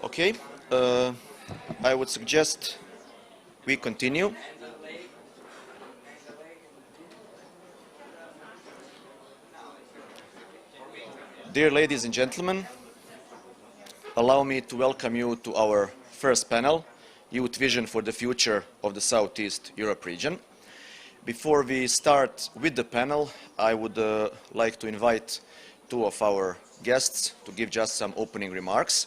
Okay, I would suggest we continue. Dear ladies and gentlemen, allow me to welcome you to our first panel, Youth Vision for the Future of the Southeast Europe region. Before we start with the panel, I would like to invite two of our guests to give just some opening remarks.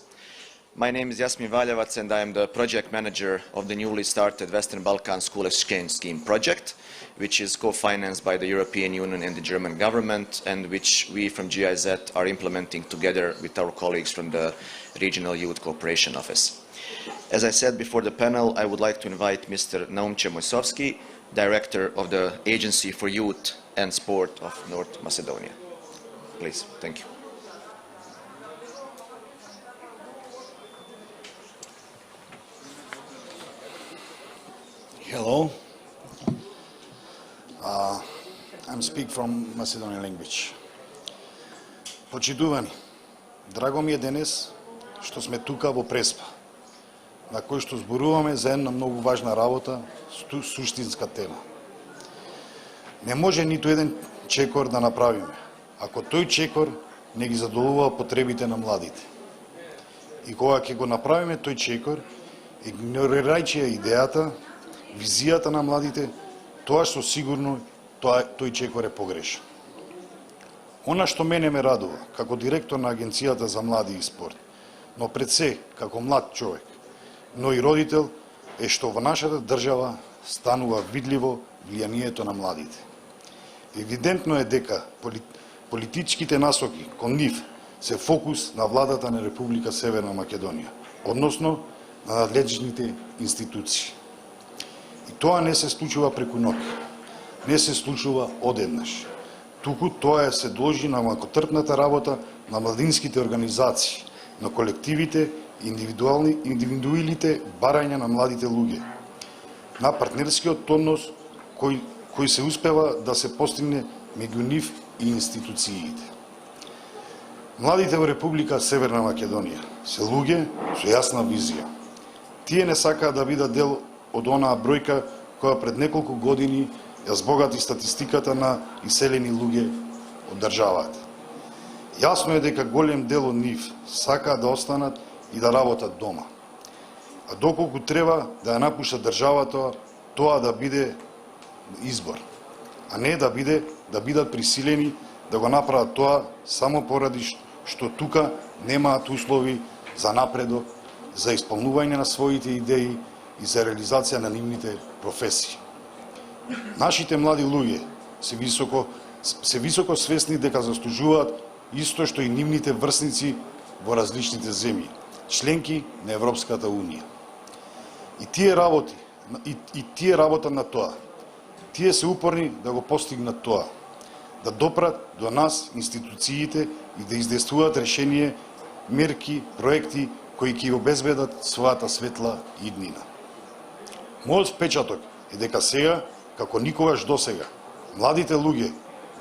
My name is Jasmin Valjevac and I am the project manager of the newly started Western Balkan School Exchange Scheme project, which is co-financed by the European Union and the German government, and which we from GIZ are implementing together with our colleagues from the Regional Youth Cooperation Office. As I said before the panel, I would like to invite Mr. Naumče Mojsovski, Director of the Agency for Youth and Sport of North Macedonia. Please, thank you. Hello. I'm speak from Macedonian language. Почитувани, драго ми е денес што сме тука во Преспа, на кој што зборуваме за една многу важна работа, суштинска тема. Не може ниту еден чекор да направиме, ако тој чекор не ги задоволува потребите на младите. И кога ќе го направиме тој чекор, игнорирајќи идејата, визијата на младите, тоа што сигурно тој чекор е погрешен. Она што мене ме радува, како директор на Агенцијата за млади и спорт, но пред се, како млад човек, но и родител, е што во нашата држава станува видливо влијанието на младите. Евидентно е дека политичките насоки кон нив се фокус на владата на Република Северна Македонија, односно на надлежните институции. И тоа не се случува преку ноќ, не се случува одеднаш. Туку тоа се должи на макотрпната работа на младинските организации, на колективите, индивидуалните барања на младите луѓе, на партнерскиот однос кој се успева да се постигне меѓу нив и институциите. Младите во Република Северна Македонија се луѓе со јасна визија. Тие не сакаат да бидат дел од онаа бројка која пред неколку години ја збогати статистиката на иселени луѓе од државата. Јасно е дека голем дел од нив сакаат да останат и да работат дома. А доколку треба да ја напуштат државата, тоа да биде избор, а не да бидат присилени да го направат тоа само поради што тука немаат услови за напредок, за исполнување на своите идеи и за реализација на нивните професии. Нашите млади луѓе се високо свесни дека заслужуваат исто што и нивните врсници во различните земји, членки на Европската Унија. И тие работат на тоа. Тие се упорни да го постигнат тоа, да допрат до нас институциите и да издействуваат решение, мерки, проекти кои ќе обезбедат својата светла иднина. Мојот впечаток е дека сега, како никогаш досега, младите луѓе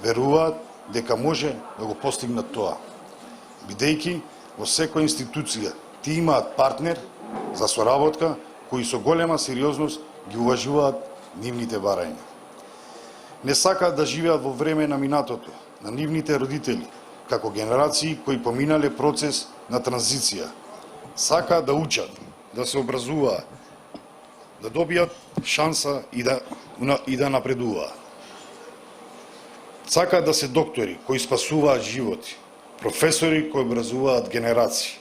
веруваат дека може да го постигнат тоа, бидејќи во секоја институција тие имаат партнер за соработка кои со голема сериозност ги уважуваат нивните барања. Не сакаат да живеат во време на минатото, на нивните родители, како генерации кои поминале процес на транзиција. Сакаат да учат, да се образуваат, да добијат шанса и да напредуваат. Сакаат да се доктори кои спасуваат животи, професори кои образуваат генерации,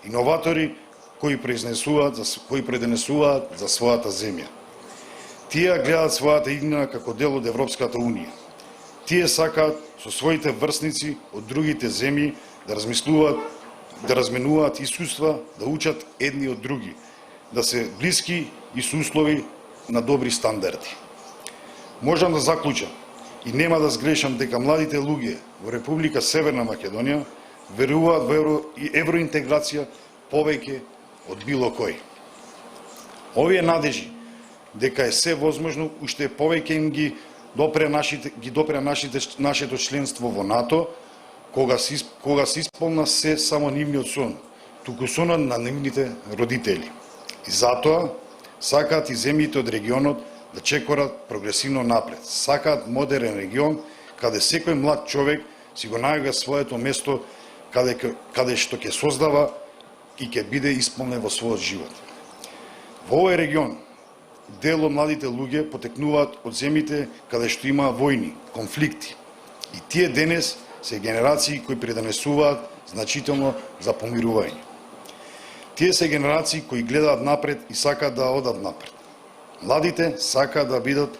иноватори кои преденесуваат за својата земја. Тие гледаат својата иднина како дел од Европската Унија. Тие сакаат со своите врсници од другите земји да разменуваат искуства, да учат едни од други, да се блиски и со услови на добри стандарди. Можам да заклучам и нема да сгрешам дека младите луѓе во Република Северна Македонија веруваат во евроинтеграција повеќе од било кој. Овие надежи дека е се возможно, уште повеќе ги допре нашето членство во НАТО, кога се исполна се само нивниот сон, туку сонот на нивните родители. И затоа сакаат и земјите од регионот да чекорат прогресивно напред. Сакаат модерен регион каде секој млад човек си го најга своето место каде што ќе создава и ќе биде исполнен во својот живот. Во овој регион дел од младите луѓе потекнуваат од земјите каде што има војни, конфликти. И тие денес се генерации кои придонесуваат значително за помирување. Тие се генерации кои гледаат напред и сакаат да одат напред. Младите сакаат да бидат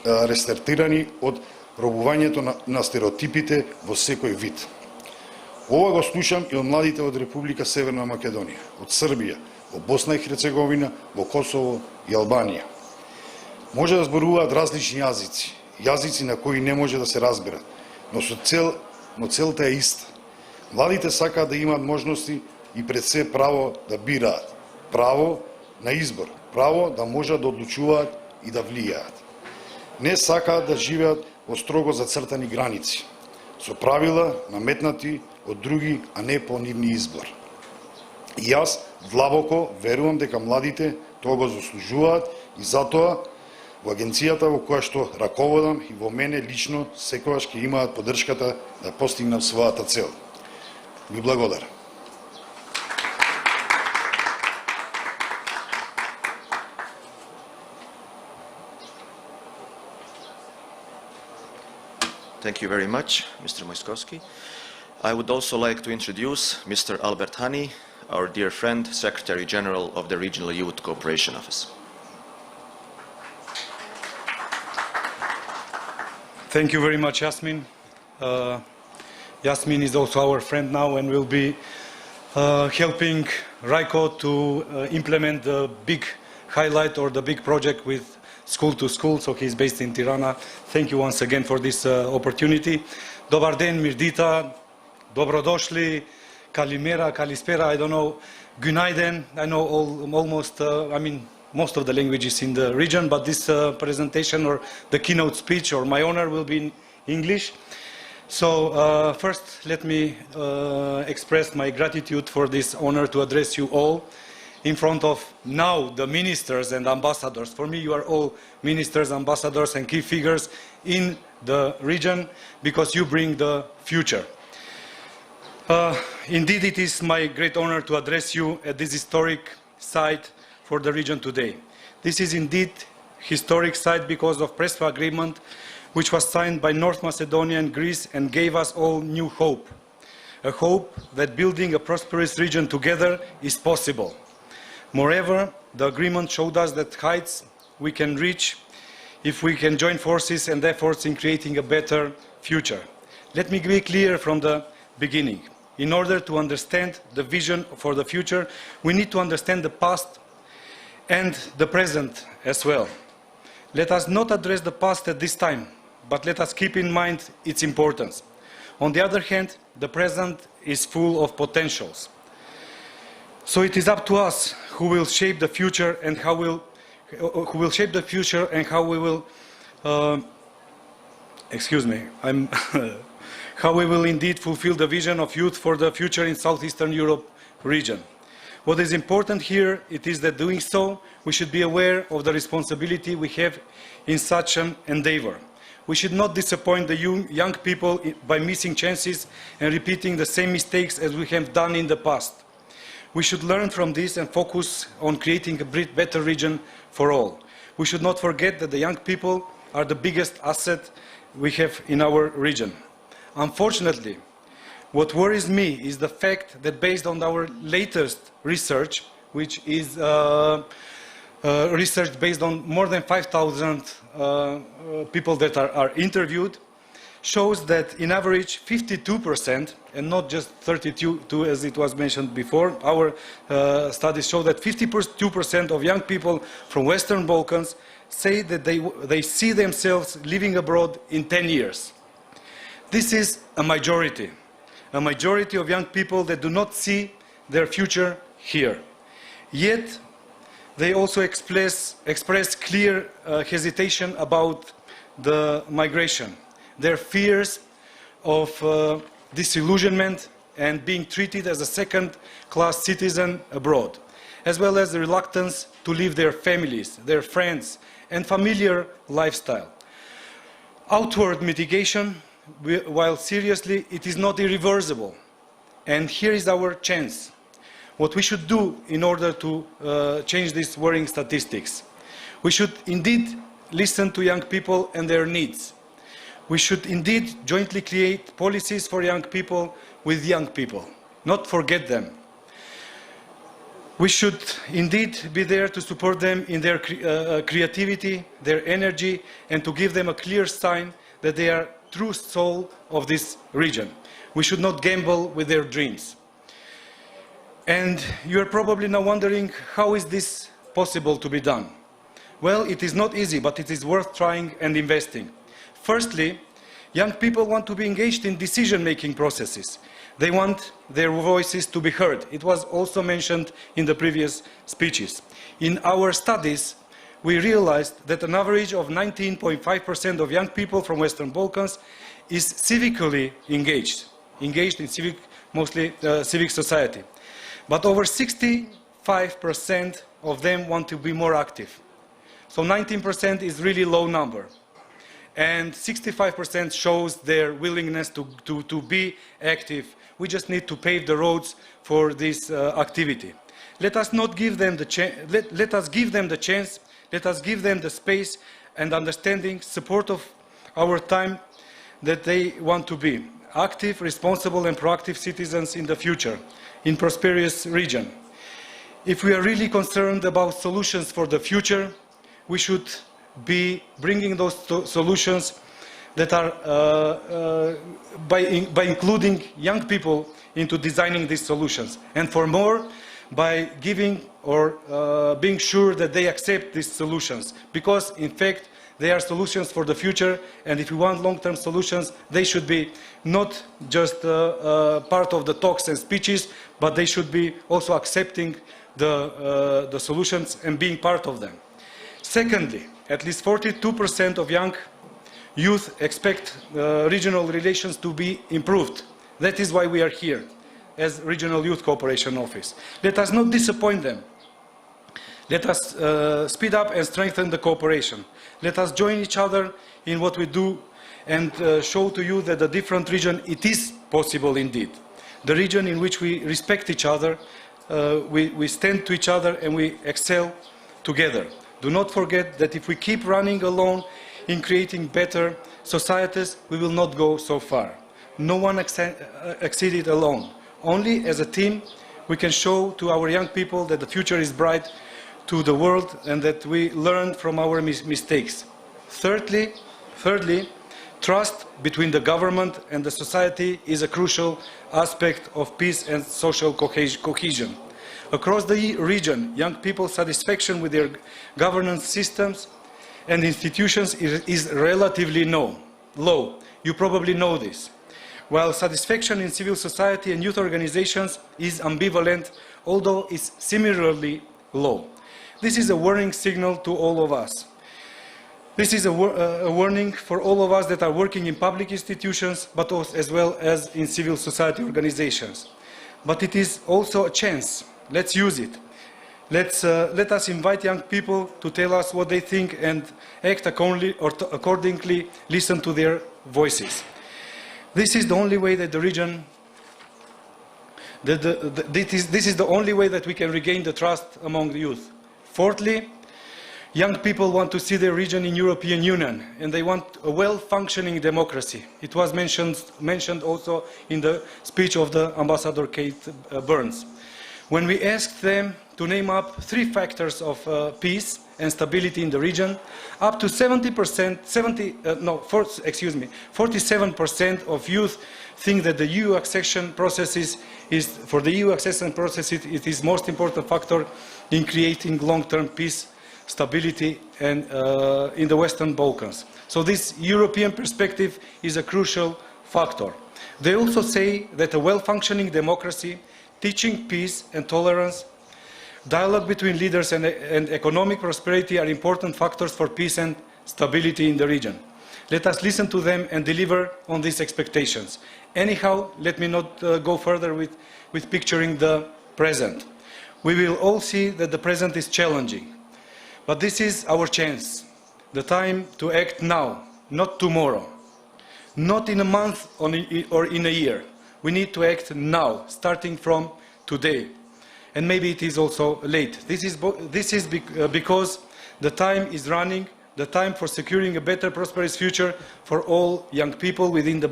рестартирани од робувањето на стереотипите во секој вид. Ова го слушам и од младите од Република Северна Македонија, од Србија, во Босна и Херцеговина, во Косово и Албанија. Може да зборуваат различни јазици, јазици на кои не може да се разберат, но целта е иста. Младите сакаат да имаат можности и пред се право да бираат, право на избор, право да можат да одлучуваат и да влијаат. Не сакаат да живеат во строго зацртани граници, со правила наметнати од други, а не по нивни избор. И јас длабоко верувам дека младите тоа го заслужуваат и затоа во агенцијата во која што раководам и во мене лично секогаш ќе имаат поддршката да постигнат својата цел. Ви благодарам. Thank you very much, Mr. Mojskovski. I would also like to introduce Mr. Albert Hani, our dear friend, Secretary General of the Regional Youth Cooperation Office. Thank you very much, Yasmin. Yasmin is also our friend now and will be helping RICO to implement the big highlight or the big project with School to School, so he's based in Tirana. Thank you once again for this opportunity. Dobar den, mirdita, dobrodošli, kalimera, kalispera, I don't know, günaydın. I know almost, most of the languages in the region, but this presentation or the keynote speech or my honor will be in English. So first let me express my gratitude for this honor to address you all in front of now the ministers and ambassadors. For me, you are all ministers, ambassadors and key figures in the region because you bring the future. Indeed, it is my great honor to address you at this historic site for the region today. This is indeed historic site because of Prespa Agreement, which was signed by North Macedonia and Greece and gave us all new hope. A hope that building a prosperous region together is possible. Moreover, the agreement showed us that heights we can reach if we can join forces and efforts in creating a better future. Let me be clear from the beginning. In order to understand the vision for the future, we need to understand the past and the present as well. Let us not address the past at this time, but let us keep in mind its importance. On the other hand, the present is full of potentials. So it is up to us who will shape the future and how we will how we will indeed fulfill the vision of youth for the future in Southeastern Europe region. What is important here is that doing so, we should be aware of the responsibility we have in such an endeavor. We should not disappoint the young people by missing chances and repeating the same mistakes as we have done in the past. We should learn from this and focus on creating a better region for all. We should not forget that the young people are the biggest asset we have in our region. Unfortunately, what worries me is the fact that based on our latest research, which is research based on more than 5,000 people that are interviewed, shows that in average 52%, and not just 32 as it was mentioned before, our studies show that 52% of young people from Western Balkans say that they see themselves living abroad in 10 years. This is a majority of young people that do not see their future here. Yet, they also express clear hesitation about the migration. Their fears of disillusionment and being treated as a second-class citizen abroad, as well as the reluctance to leave their families, their friends, and familiar lifestyle. Outward mitigation, while seriously, it is not irreversible. And here is our chance. What we should do in order to change these worrying statistics. We should indeed listen to young people and their needs. We should indeed jointly create policies for young people with young people, not forget them. We should indeed be there to support them in their creativity, their energy, and to give them a clear sign that they are true soul of this region. We should not gamble with their dreams. And you are probably now wondering, how is this possible to be done? Well, it is not easy, but it is worth trying and investing. Firstly, young people want to be engaged in decision-making processes. They want their voices to be heard. It was also mentioned in the previous speeches. In our studies, we realized that an average of 19.5% of young people from Western Balkans is civically engaged in mostly civic society. But over 65% of them want to be more active. So 19% is really low number. And 65% shows their willingness to be active. We just need to pave the roads for this activity. Let us not give them the chance. Let us give them the chance. Let us give them the space and understanding, support of our time that they want to be active, responsible, and proactive citizens in the future, in prosperous region. If we are really concerned about solutions for the future, we should be bringing those solutions that are by including young people into designing these solutions, and for more by giving or being sure that they accept these solutions, because in fact they are solutions for the future, and if we want long-term solutions, they should be not just part of the talks and speeches, but they should be also accepting the solutions and being part of them. Secondly, at least 42% of young youth expect regional relations to be improved. That is why we are here as Regional Youth Cooperation Office. Let us not disappoint them. Let us speed up and strengthen the cooperation. Let us join each other in what we do and show to you that the different region, it is possible indeed. The region in which we respect each other, we stand to each other and we excel together. Do not forget that if we keep running alone in creating better societies, we will not go so far. No one exceeded alone. Only as a team we can show to our young people that the future is bright to the world and that we learn from our mistakes. Thirdly, trust between the government and the society is a crucial aspect of peace and social cohesion. Across the region, young people's satisfaction with their governance systems and institutions is relatively low. You probably know this. While satisfaction in civil society and youth organizations is ambivalent, although it's similarly low. This is a warning signal to all of us. This is a warning for all of us that are working in public institutions, but also as well as in civil society organizations. But it is also a chance. Let's use it. Let us invite young people to tell us what they think and act accordingly, listen to their voices. This is the only way that the region, this is the only way that we can regain the trust among the youth. Fourthly, young people want to see their region in European Union, and they want a well-functioning democracy. It was mentioned also in the speech of the Ambassador Kate Burns. When we asked them to name up 3 factors of peace and stability in the region, up to 47% of youth think that the EU accession process for the EU accession process it is most important factor in creating long-term peace, stability, and in the Western Balkans. So this European perspective is a crucial factor. They also say that a well-functioning democracy, teaching peace and tolerance, dialogue between leaders and economic prosperity are important factors for peace and stability in the region. Let us listen to them and deliver on these expectations. Anyhow, let me not go further with picturing the present. We will all see that the present is challenging, but this is our chance, the time to act now, not tomorrow, not in a month or in a year. We need to act now, starting from today. And maybe it is also late. This is because the time is running, the time for securing a better, prosperous future for all young people within the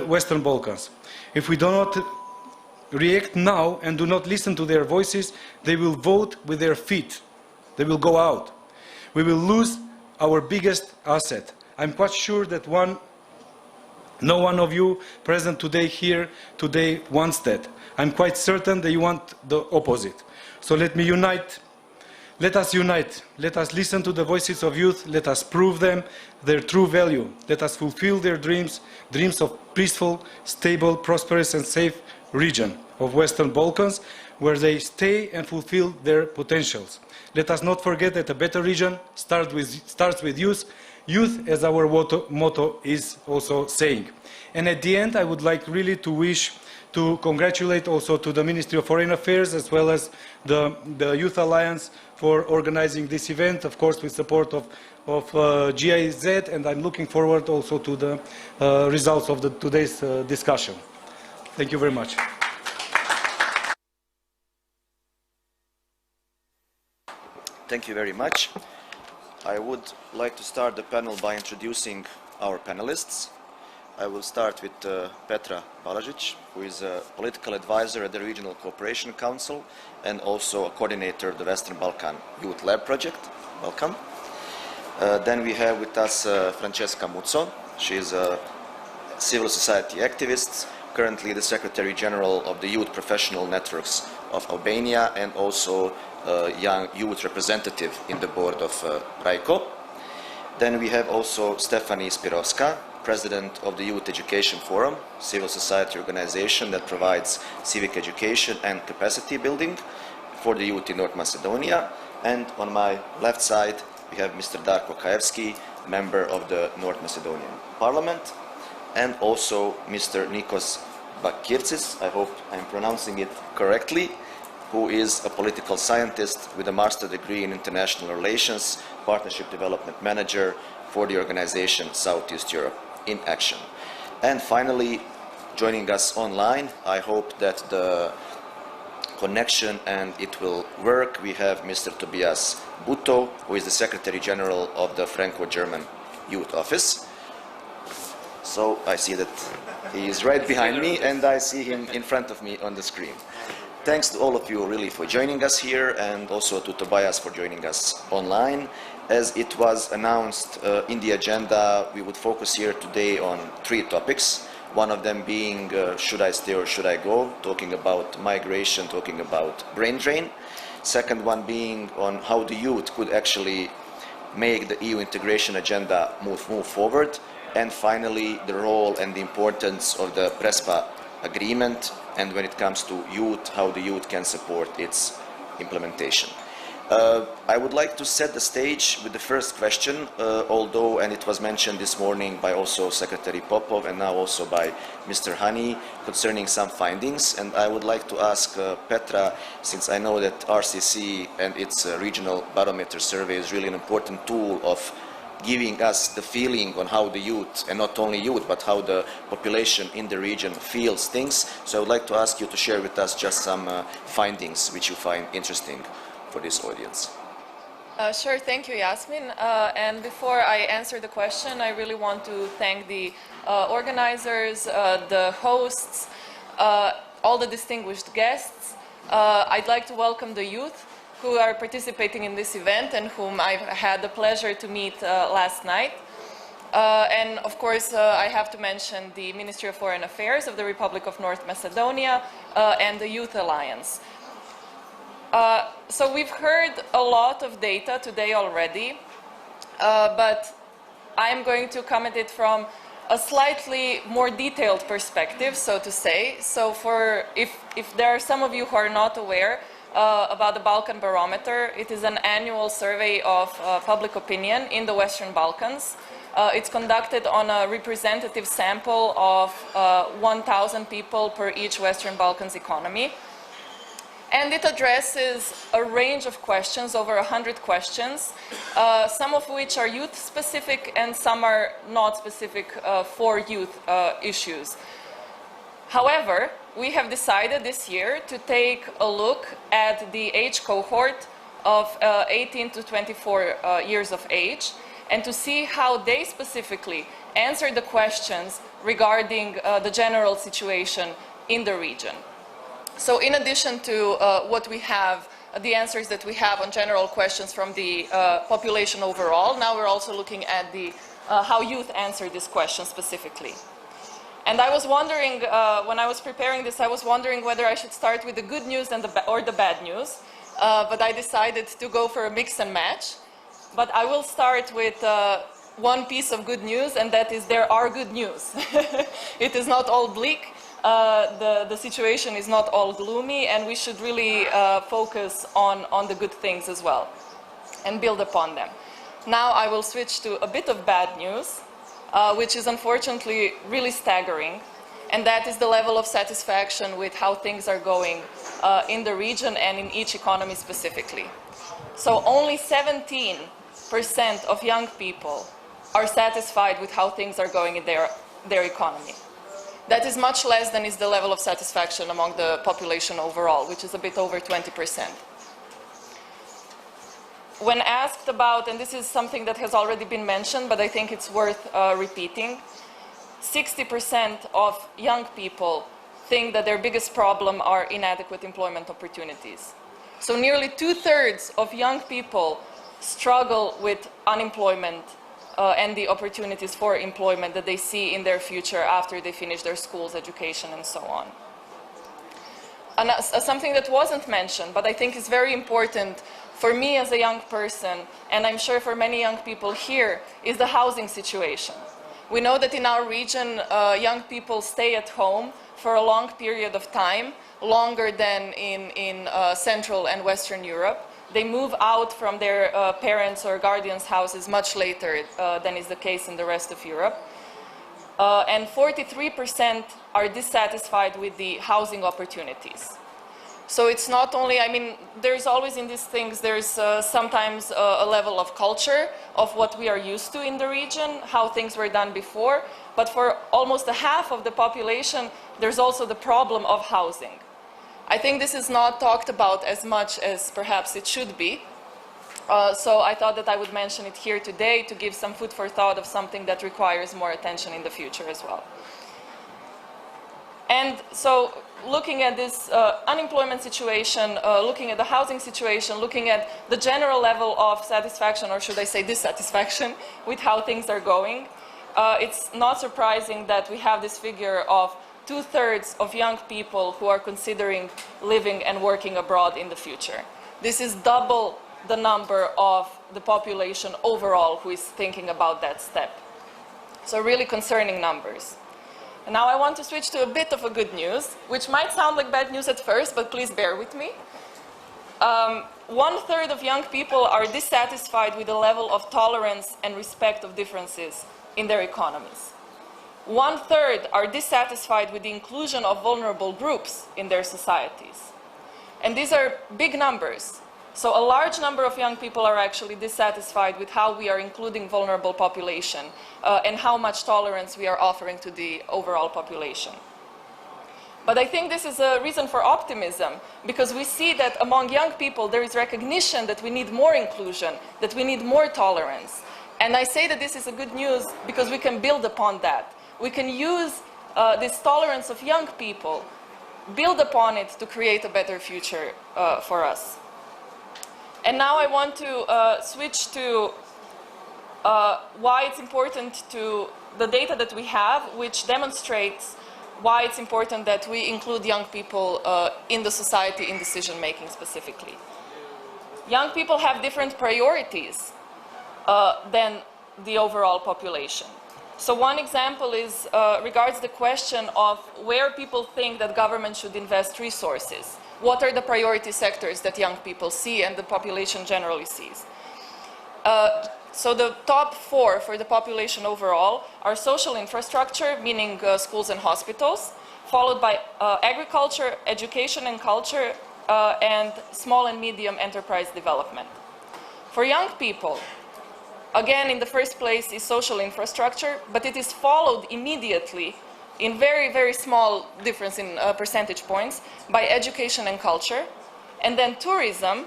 Western Balkans. If we do not react now and do not listen to their voices, they will vote with their feet. They will go out. We will lose our biggest asset. I'm quite sure that no one of you present here today wants that. I'm quite certain that you want the opposite. So let me unite. Let us unite. Let us listen to the voices of youth. Let us prove them their true value. Let us fulfill their dreams of peaceful, stable, prosperous and safe region of Western Balkans, where they stay and fulfill their potentials. Let us not forget that a better region starts with youth. Youth, as our motto is also saying. And at the end, I would like really to congratulate also to the Ministry of Foreign Affairs as well as the Youth Alliance for organizing this event, of course with support of GIZ, and I'm looking forward also to the results of today's discussion. Thank you very much. Thank you very much. I would like to start the panel by introducing our panelists. I will start with Petra Balažić, who is a political advisor at the Regional Cooperation Council and also a coordinator of the Western Balkan Youth Lab project. Welcome. Then we have with us Francesca Muzzo. She is a civil society activist, currently the Secretary General of the Youth Professional Networks of Albania and also young youth representative in the board of RAICO. Then we have also Stefani Spirovska, President of the Youth Education Forum, civil society organization that provides civic education and capacity building for the youth in North Macedonia. And on my left side, we have Mr. Darko Kaevski, member of the North Macedonian Parliament, and also Mr. Nikos Bakircis, I hope I'm pronouncing it correctly, who is a political scientist with a master's degree in international relations, partnership development manager for the organization Southeast Europe in Action. And finally, joining us online, I hope that the connection and it will work, we have Mr. Tobias Butto, who is the Secretary General of the Franco-German Youth Office. So I see that he is right behind me and I see him in front of me on the screen. Thanks to all of you really for joining us here and also to Tobias for joining us online. As it was announced in the agenda, we would focus here today on 3 topics. One of them being should I stay or should I go, talking about migration, talking about brain drain. Second one being on how the youth could actually make the EU integration agenda move forward. And finally, the role and the importance of the PRESPA agreement and when it comes to youth, how the youth can support its implementation. I would like to set the stage with the first question, although, and it was mentioned this morning by also Secretary Popov and now also by Mr. Hani, concerning some findings. And I would like to ask Petra, since I know that RCC and its regional barometer survey is really an important tool of giving us the feeling on how the youth, and not only youth, but how the population in the region feels things. So I would like to ask you to share with us just some findings which you find interesting for this audience. Sure, thank you, Yasmin. And before I answer the question, I really want to thank the organizers, the hosts, all the distinguished guests. I'd like to welcome the youth who are participating in this event and whom I've had the pleasure to meet last night. And of course, I have to mention the Ministry of Foreign Affairs of the Republic of North Macedonia and the Youth Alliance. So we've heard a lot of data today already, but I'm going to comment it from a slightly more detailed perspective, so to say. So if there are some of you who are not aware about the Balkan Barometer, it is an annual survey of public opinion in the Western Balkans, It's conducted on a representative sample of 1,000 people per each Western Balkans economy. And it addresses a range of questions, over 100 questions, some of which are youth-specific and some are not specific for youth issues. However, we have decided this year to take a look at the age cohort of 18 to 24 years of age and to see how they specifically answer the questions regarding the general situation in the region. So in addition to what we have, the answers that we have on general questions from the population overall, now we're also looking at the, how youth answer this question specifically. And I was wondering, when I was preparing this, I was wondering whether I should start with the good news and or the bad news, but I decided to go for a mix and match. But I will start with one piece of good news, and that is there are good news. It is not all bleak. The situation is not all gloomy, and we should really focus on the good things as well and build upon them. Now I will switch to a bit of bad news, which is unfortunately really staggering, and that is the level of satisfaction with how things are going in the region and in each economy specifically. So only 17% of young people are satisfied with how things are going in their economy. That is much less than is the level of satisfaction among the population overall, which is a bit over 20%. When asked about, and this is something that has already been mentioned, but I think it's worth repeating, 60% of young people think that their biggest problem are inadequate employment opportunities. So nearly 2/3 of young people struggle with unemployment and the opportunities for employment that they see in their future after they finish their schools, education, and so on. And something that wasn't mentioned, but I think is very important for me as a young person, and I'm sure for many young people here, is the housing situation. We know that in our region, young people stay at home for a long period of time, longer than in Central and Western Europe. They move out from their parents' or guardians' houses much later than is the case in the rest of Europe. And 43% are dissatisfied with the housing opportunities. So it's not only, I mean, there's always in these things, there's sometimes a level of culture of what we are used to in the region, how things were done before, but for almost a half of the population, there's also the problem of housing. I think this is not talked about as much as perhaps it should be. So I thought that I would mention it here today to give some food for thought of something that requires more attention in the future as well. And so looking at this unemployment situation, looking at the housing situation, looking at the general level of satisfaction, or should I say dissatisfaction, with how things are going, it's not surprising that we have this figure of 2/3 of young people who are considering living and working abroad in the future. This is double the number of the population overall who is thinking about that step. So really concerning numbers. And now I want to switch to a bit of a good news, which might sound like bad news at first, but please bear with me. 1/3 of young people are dissatisfied with the level of tolerance and respect of differences in their economies. 1/3 are dissatisfied with the inclusion of vulnerable groups in their societies. And these are big numbers. So a large number of young people are actually dissatisfied with how we are including vulnerable population and how much tolerance we are offering to the overall population. But I think this is a reason for optimism, because we see that among young people there is recognition that we need more inclusion, that we need more tolerance. And I say that this is a good news because we can build upon that. We can use this tolerance of young people, build upon it to create a better future for us. And now I want to switch to why it's important to the data that we have, which demonstrates why it's important that we include young people in the society in decision making specifically. Young people have different priorities than the overall population. So one example is regards the question of where people think that government should invest resources. What are the priority sectors that young people see and the population generally sees? So the top 4 for the population overall are social infrastructure, meaning schools and hospitals, followed by agriculture, education and culture, and small and medium enterprise development. For young people, again, in the first place is social infrastructure, but it is followed immediately, in very, very small difference in percentage points, by education and culture, and then tourism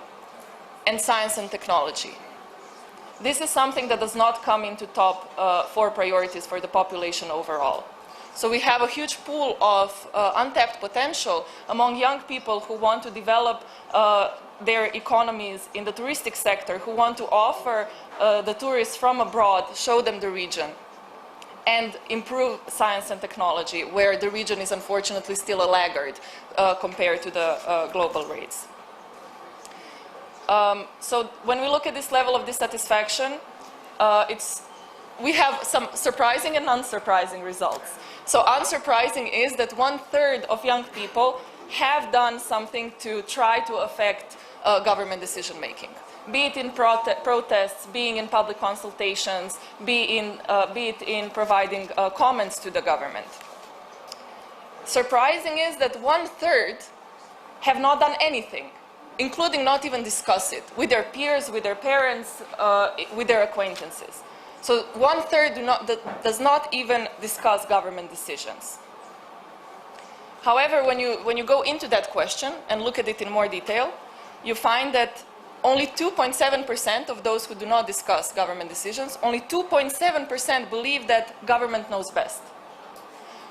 and science and technology. This is something that does not come into top 4 priorities for the population overall. So we have a huge pool of untapped potential among young people who want to develop their economies in the touristic sector, who want to offer the tourists from abroad, show them the region, and improve science and technology, where the region is unfortunately still a laggard compared to the global rates. So when we look at this level of dissatisfaction, we have some surprising and unsurprising results. So unsurprising is that 1/3 of young people have done something to try to affect government decision making, be it in protests, being in public consultations, be it in providing comments to the government. Surprising is that 1/3 have not done anything, including not even discuss it with their peers, with their parents, with their acquaintances. So 1/3 does not even discuss government decisions. However, when you go into that question and look at it in more detail, you find that only 2.7% of those who do not discuss government decisions, only 2.7% believe that government knows best.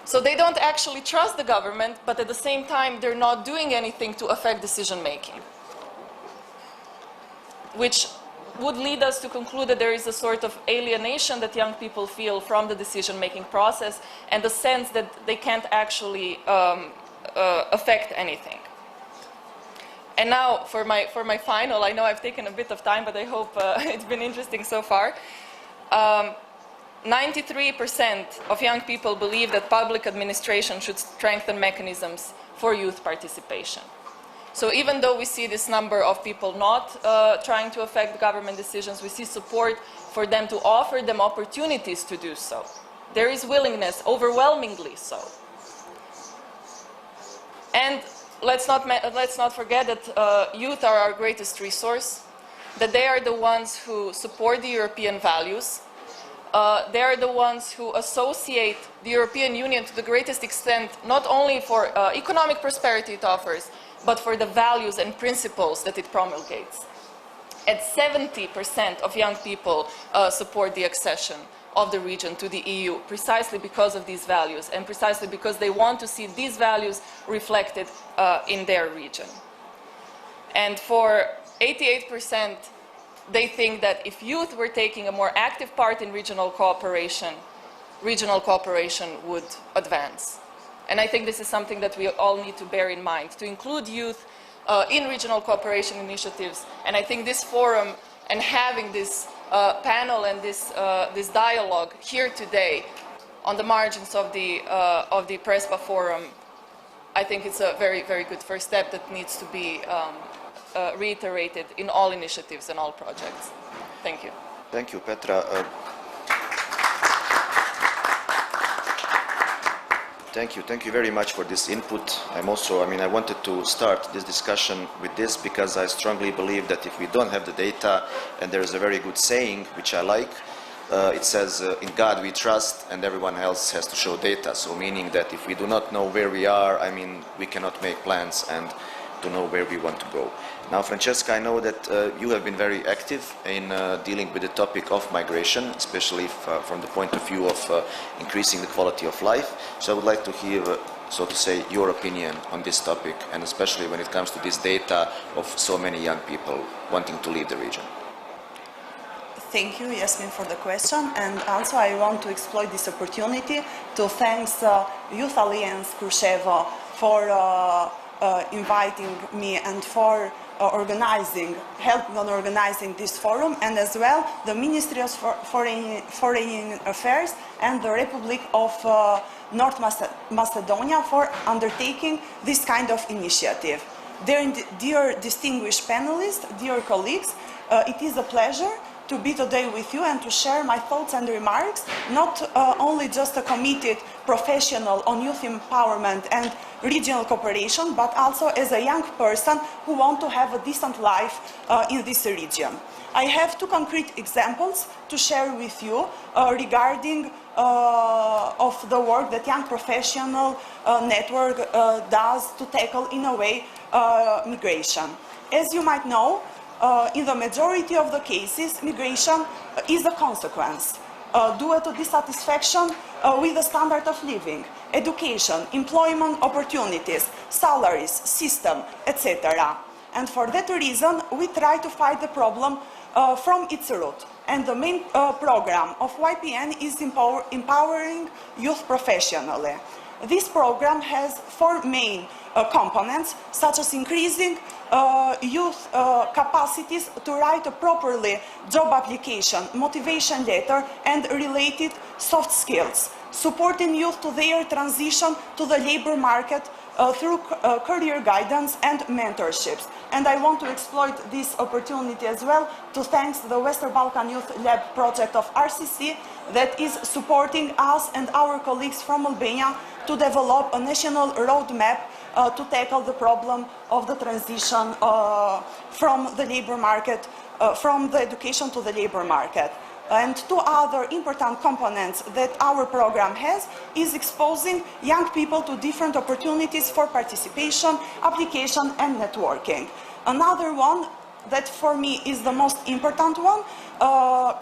So they don't actually trust the government, but at the same time, they're not doing anything to affect decision making, which would lead us to conclude that there is a sort of alienation that young people feel from the decision-making process and the sense that they can't actually affect anything. And now for my final, I know I've taken a bit of time, but I hope it's been interesting so far. 93% of young people believe that public administration should strengthen mechanisms for youth participation. So even though we see this number of people not trying to affect government decisions, we see support for them to offer them opportunities to do so. There is willingness, overwhelmingly so. And let's not forget that youth are our greatest resource, that they are the ones who support the European values. They are the ones who associate the European Union to the greatest extent, not only for economic prosperity it offers, but for the values and principles that it promulgates. And 70% of young people support the accession of the region to the EU, precisely because of these values, and precisely because they want to see these values reflected in their region. And for 88%, they think that if youth were taking a more active part in regional cooperation would advance. And I think this is something that we all need to bear in mind, to include youth in regional cooperation initiatives. And I think this forum and having this panel and this dialogue here today on the margins of the Prespa Forum, I think it's a very, very good first step that needs to be reiterated in all initiatives and all projects. Thank you. Thank you, Petra. Thank you very much for this input. I wanted to start this discussion with this because I strongly believe that if we don't have the data, and there is a very good saying, which I like, it says, in God we trust, and everyone else has to show data. So meaning that if we do not know where we are, we cannot make plans and to know where we want to go. Now, Francesca, I know that you have been very active in dealing with the topic of migration, especially from the point of view of increasing the quality of life. So I would like to hear, so to say, your opinion on this topic, and especially when it comes to this data of so many young people wanting to leave the region. Thank you, Yasmin, for the question, and also I want to exploit this opportunity to thank Youth Alliance Kruševo for inviting me and for helping on organizing this forum, and as well the Ministry of Foreign Affairs and the Republic of North Macedonia for undertaking this kind of initiative. Dear distinguished panelists, dear colleagues, it is a pleasure to be today with you and to share my thoughts and remarks, not only just a committed professional on youth empowerment and regional cooperation, but also as a young person who wants to have a decent life in this region. I have two concrete examples to share with you regarding of the work that Young Professional Network does to tackle, in a way, migration. As you might know, in the majority of the cases, migration is a consequence due to dissatisfaction with the standard of living, education, employment opportunities, salaries, system, etc. And for that reason, we try to fight the problem from its root. And the main program of YPN is empowering youth professionally. This program has four main components, such as increasing youth capacities to write a properly job application, motivation letter, and related soft skills, supporting youth to their transition to the labor market through career guidance and mentorships. And I want to exploit this opportunity as well to thank the Western Balkan Youth Lab project of RCC that is supporting us and our colleagues from Albania to develop a national roadmap to tackle the problem of the transition from the labor market, from the education to the labor market. And two other important components that our program has is exposing young people to different opportunities for participation, application, and networking. Another one that for me is the most important one,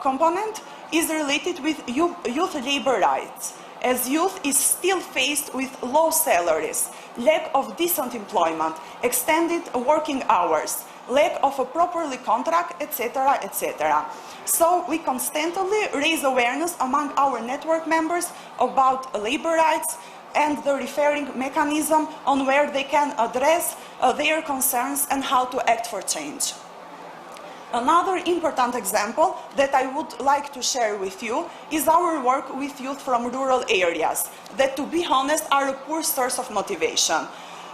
component, is related with youth labor rights. As youth is still faced with low salaries, lack of decent employment, extended working hours, lack of a properly contract, etc., etc. So we constantly raise awareness among our network members about labor rights and the referring mechanism on where they can address their concerns and how to act for change. Another important example that I would like to share with you is our work with youth from rural areas that, to be honest, are a poor source of motivation.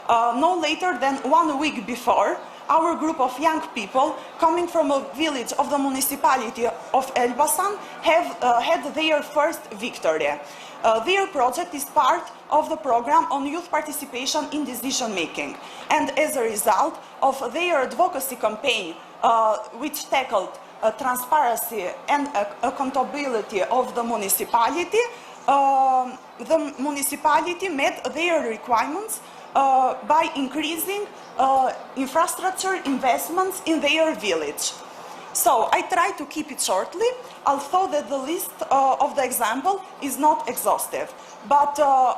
No later than 1 week before, our group of young people coming from a village of the municipality of Elbasan have had their first victory. Their project is part of the program on youth participation in decision making, and as a result of their advocacy campaign, which tackled transparency and accountability of the municipality met their requirements by increasing infrastructure investments in their village. So I try to keep it shortly, although that the list of the example is not exhaustive. But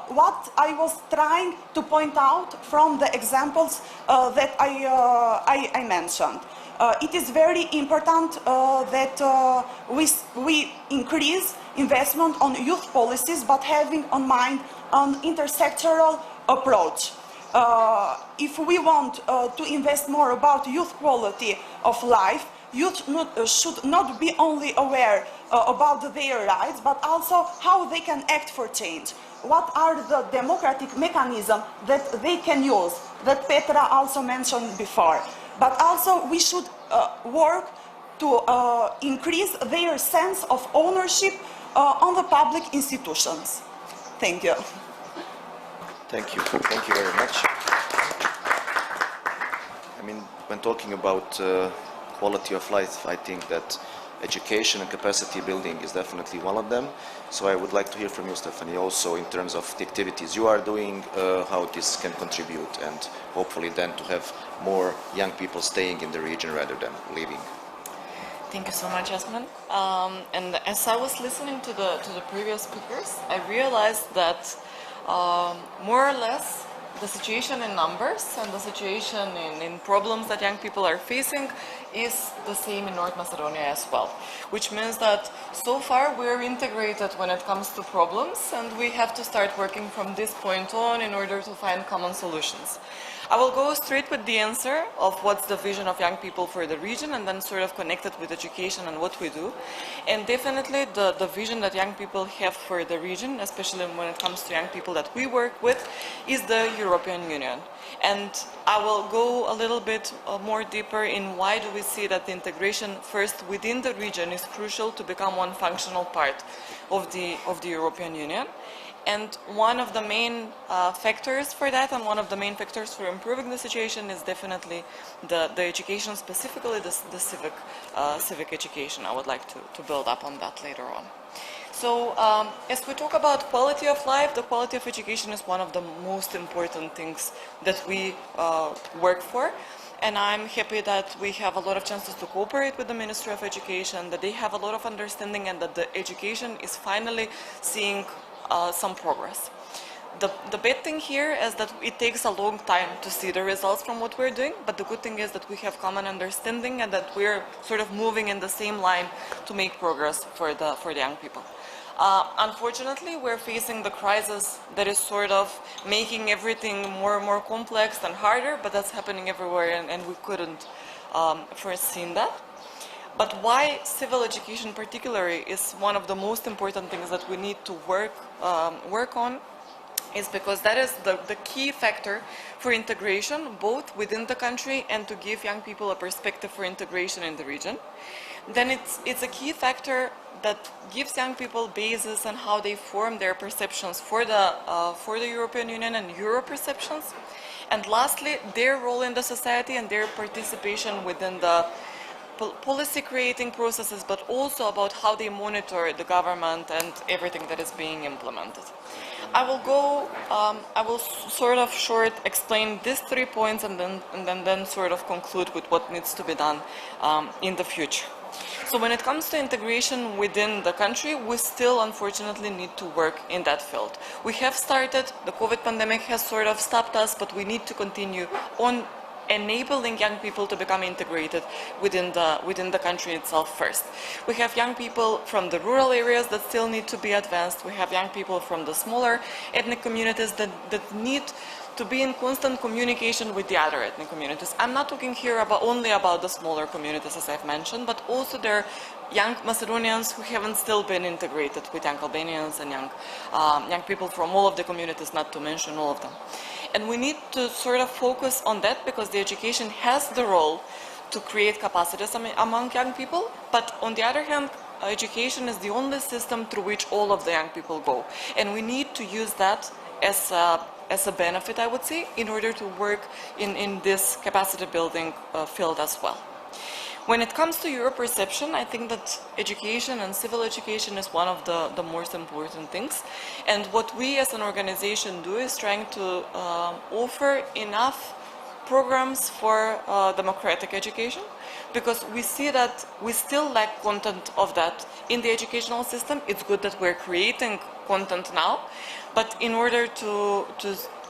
what I was trying to point out from the examples that I mentioned, it is very important that we increase investment on youth policies, but having in mind an intersectoral approach. If we want to invest more about youth quality of life, youth should not be only aware about their rights, but also how they can act for change. What are the democratic mechanisms that they can use, that Petra also mentioned before. But also we should work to increase their sense of ownership on the public institutions. Thank you. Thank you. Thank you very much. I mean, when talking about quality of life, I think that education and capacity building is definitely one of them. So I would like to hear from you, Stephanie, also in terms of the activities you are doing, how this can contribute, and hopefully then to have more young people staying in the region rather than leaving. Thank you so much, Yasmin. And as I was listening to the previous speakers, I realized that more or less the situation in numbers and the situation in problems that young people are facing is the same in North Macedonia as well, which means that so far we're integrated when it comes to problems, and we have to start working from this point on in order to find common solutions. I will go straight with the answer of what's the vision of young people for the region, and then sort of connect it with education and what we do. And definitely the vision that young people have for the region, especially when it comes to young people that we work with, is the European Union. And I will go a little bit more deeper in why do we see that the integration first within the region is crucial to become one functional part of the European Union. And one of the main factors for that, and one of the main factors for improving the situation, is definitely the education, specifically the civic education. I would like to build up on that later on. So as we talk about quality of life, the quality of education is one of the most important things that we work for. And I'm happy that we have a lot of chances to cooperate with the Ministry of Education, that they have a lot of understanding, and that the education is finally seeing some progress. The bad thing here is that it takes a long time to see the results from what we're doing, but the good thing is that we have common understanding and that we're sort of moving in the same line to make progress for the young people. Unfortunately, we're facing the crisis that is sort of making everything more and more complex and harder, but that's happening everywhere, and we couldn't foresee that. But why civil education particularly is one of the most important things that we need to work on is because that is the key factor for integration, both within the country and to give young people a perspective for integration in the region. Then it's a key factor that gives young people basis on how they form their perceptions for the European Union and Euro perceptions. And lastly, their role in the society and their participation within the policy creating processes, but also about how they monitor the government and everything that is being implemented. I will sort of short explain these 3 points and then sort of conclude with what needs to be done in the future. So when it comes to integration within the country, we still unfortunately need to work in that field. We have started, the COVID pandemic has sort of stopped us, but we need to continue on enabling young people to become integrated within the country itself first. We have young people from the rural areas that still need to be advanced. We have young people from the smaller ethnic communities that need to be in constant communication with the other ethnic communities. I'm not talking here only about the smaller communities, as I've mentioned, but also there are young Macedonians who haven't still been integrated with young Albanians and young people from all of the communities, not to mention all of them. And we need to sort of focus on that because the education has the role to create capacities among young people, but on the other hand, education is the only system through which all of the young people go. And we need to use that as a benefit, I would say, in order to work in this capacity building field as well. When it comes to Euro perception, I think that education and civil education is one of the most important things. And what we as an organization do is trying to offer enough programs for democratic education, because we see that we still lack content of that in the educational system. It's good that we're creating content now, but in order to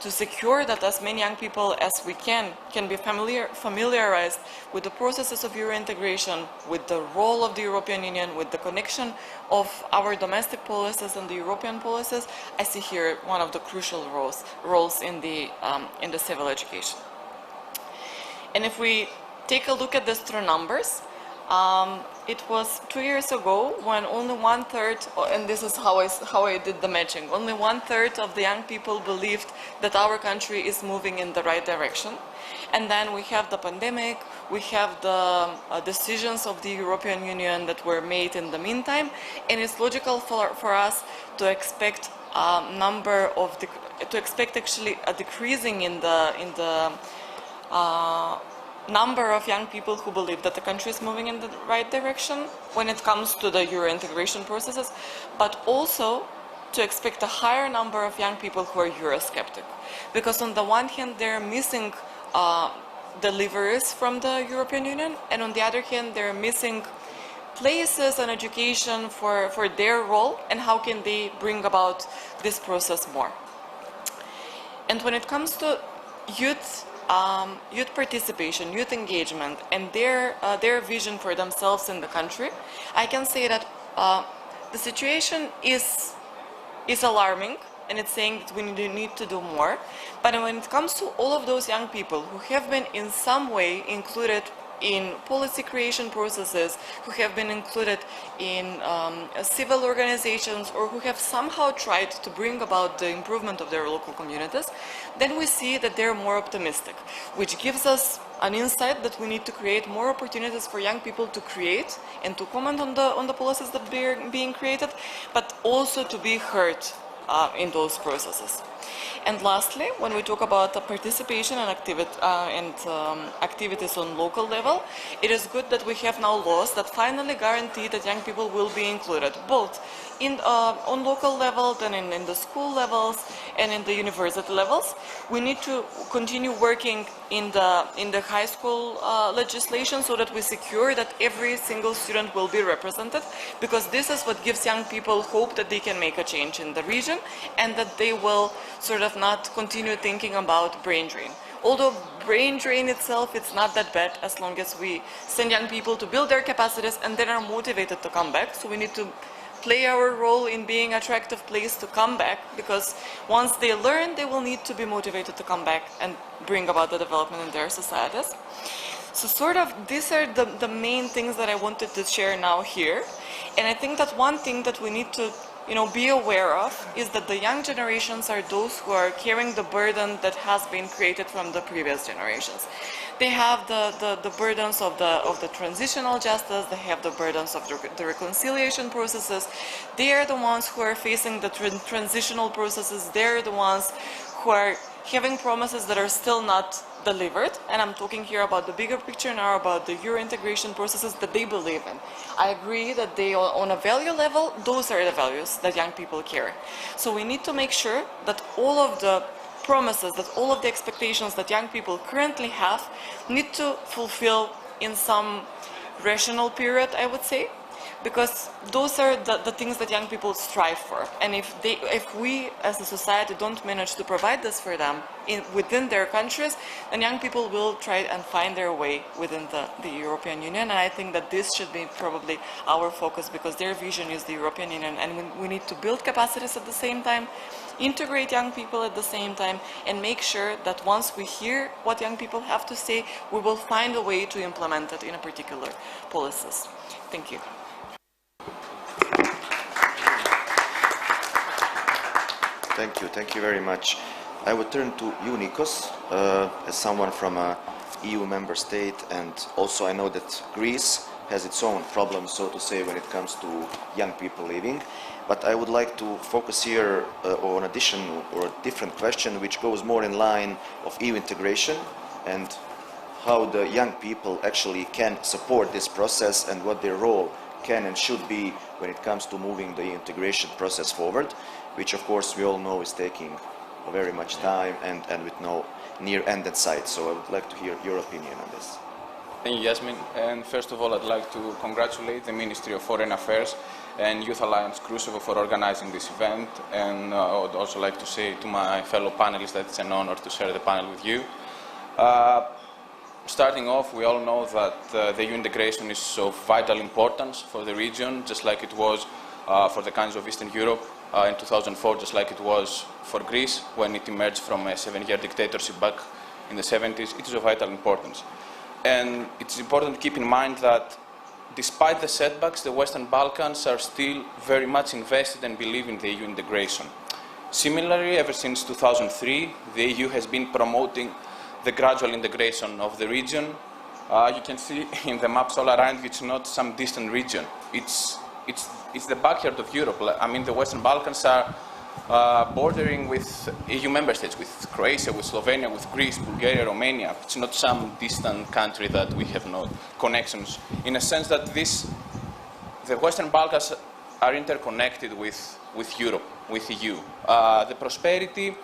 secure that as many young people as we can be familiarized with the processes of Euro integration, with the role of the European Union, with the connection of our domestic policies and the European policies, I see here one of the crucial roles in the civil education. And if we take a look at this through numbers, it was 2 years ago when only 1/3, and this is how I did the matching, only 1/3 of the young people believed that our country is moving in the right direction. And then we have the pandemic, we have the decisions of the European Union that were made in the meantime, and it's logical for us to expect actually a decreasing in the number of young people who believe that the country is moving in the right direction when it comes to the Euro integration processes, but also to expect a higher number of young people who are Eurosceptic. Because on the one hand, they're missing deliveries from the European Union, and on the other hand, they're missing places and education for their role, and how can they bring about this process more. And when it comes to youth participation, youth engagement, and their vision for themselves in the country, I can say that the situation is alarming, and it's saying that we need to do more. But when it comes to all of those young people who have been in some way included in policy creation processes, who have been included in civil organizations, or who have somehow tried to bring about the improvement of their local communities, then we see that they're more optimistic, which gives us an insight that we need to create more opportunities for young people to create and to comment on the policies that are being created, but also to be heard in those processes. And lastly, when we talk about participation and activities on local level, it is good that we have now laws that finally guarantee that young people will be included, both on local level, then in the school levels, and in the university levels. We need to continue working in the high school legislation so that we secure that every single student will be represented, because this is what gives young people hope that they can make a change in the region and that they will sort of not continue thinking about brain drain. Although brain drain itself, it's not that bad as long as we send young people to build their capacities and then are motivated to come back. So we need to play our role in being an attractive place to come back, because once they learn, they will need to be motivated to come back and bring about the development in their societies. So sort of these are the main things that I wanted to share now here. And I think that one thing that we need to be aware of is that the young generations are those who are carrying the burden that has been created from the previous generations. They have the burdens of the transitional justice, they have the burdens of the reconciliation processes. They are the ones who are facing the transitional processes. They're the ones who are having promises that are still not delivered, and I'm talking here about the bigger picture now, about the Euro integration processes that they believe in. I agree that they, on a value level, those are the values that young people carry. So we need to make sure that all of the promises, that all of the expectations that young people currently have need to fulfill in some rational period, I would say, because those are the things that young people strive for. And if we as a society don't manage to provide this for them within their countries, then young people will try and find their way within the European Union. And I think that this should be probably our focus, because their vision is the European Union, and we need to build capacities at the same time, integrate young people at the same time, and make sure that once we hear what young people have to say, we will find a way to implement it in a particular policies. Thank you. Thank you very much. I would turn to you, Nikos, as someone from a EU member state, and also I know that Greece has its own problems, so to say, when it comes to young people leaving. But I would like to focus here on a different question, which goes more in line of EU integration and how the young people actually can support this process and what their role can and should be when it comes to moving the integration process forward, which of course we all know is taking very much time and with no near end in sight. So I would like to hear your opinion on this. Thank you, Yasmin. And first of all, I'd like to congratulate the Ministry of Foreign Affairs and Youth Alliance Kosovo for organizing this event. And I would also like to say to my fellow panelists that it's an honor to share the panel with you. Starting off, we all know that the EU integration is of vital importance for the region, just like it was for the countries of Eastern Europe in 2004, just like it was for Greece when it emerged from a 7-year dictatorship back in the 70s. It is of vital importance. And it's important to keep in mind that despite the setbacks, the Western Balkans are still very much invested and believe in the EU integration. Similarly, ever since 2003, the EU has been promoting the gradual integration of the region. You can see in the maps all around you, it's not some distant region. It's the backyard of Europe. I mean, the Western Balkans are bordering with EU member states, with Croatia, with Slovenia, with Greece, Bulgaria, Romania. It's not some distant country that we have no connections. In a sense that the Western Balkans are interconnected with Europe, with EU. The prosperity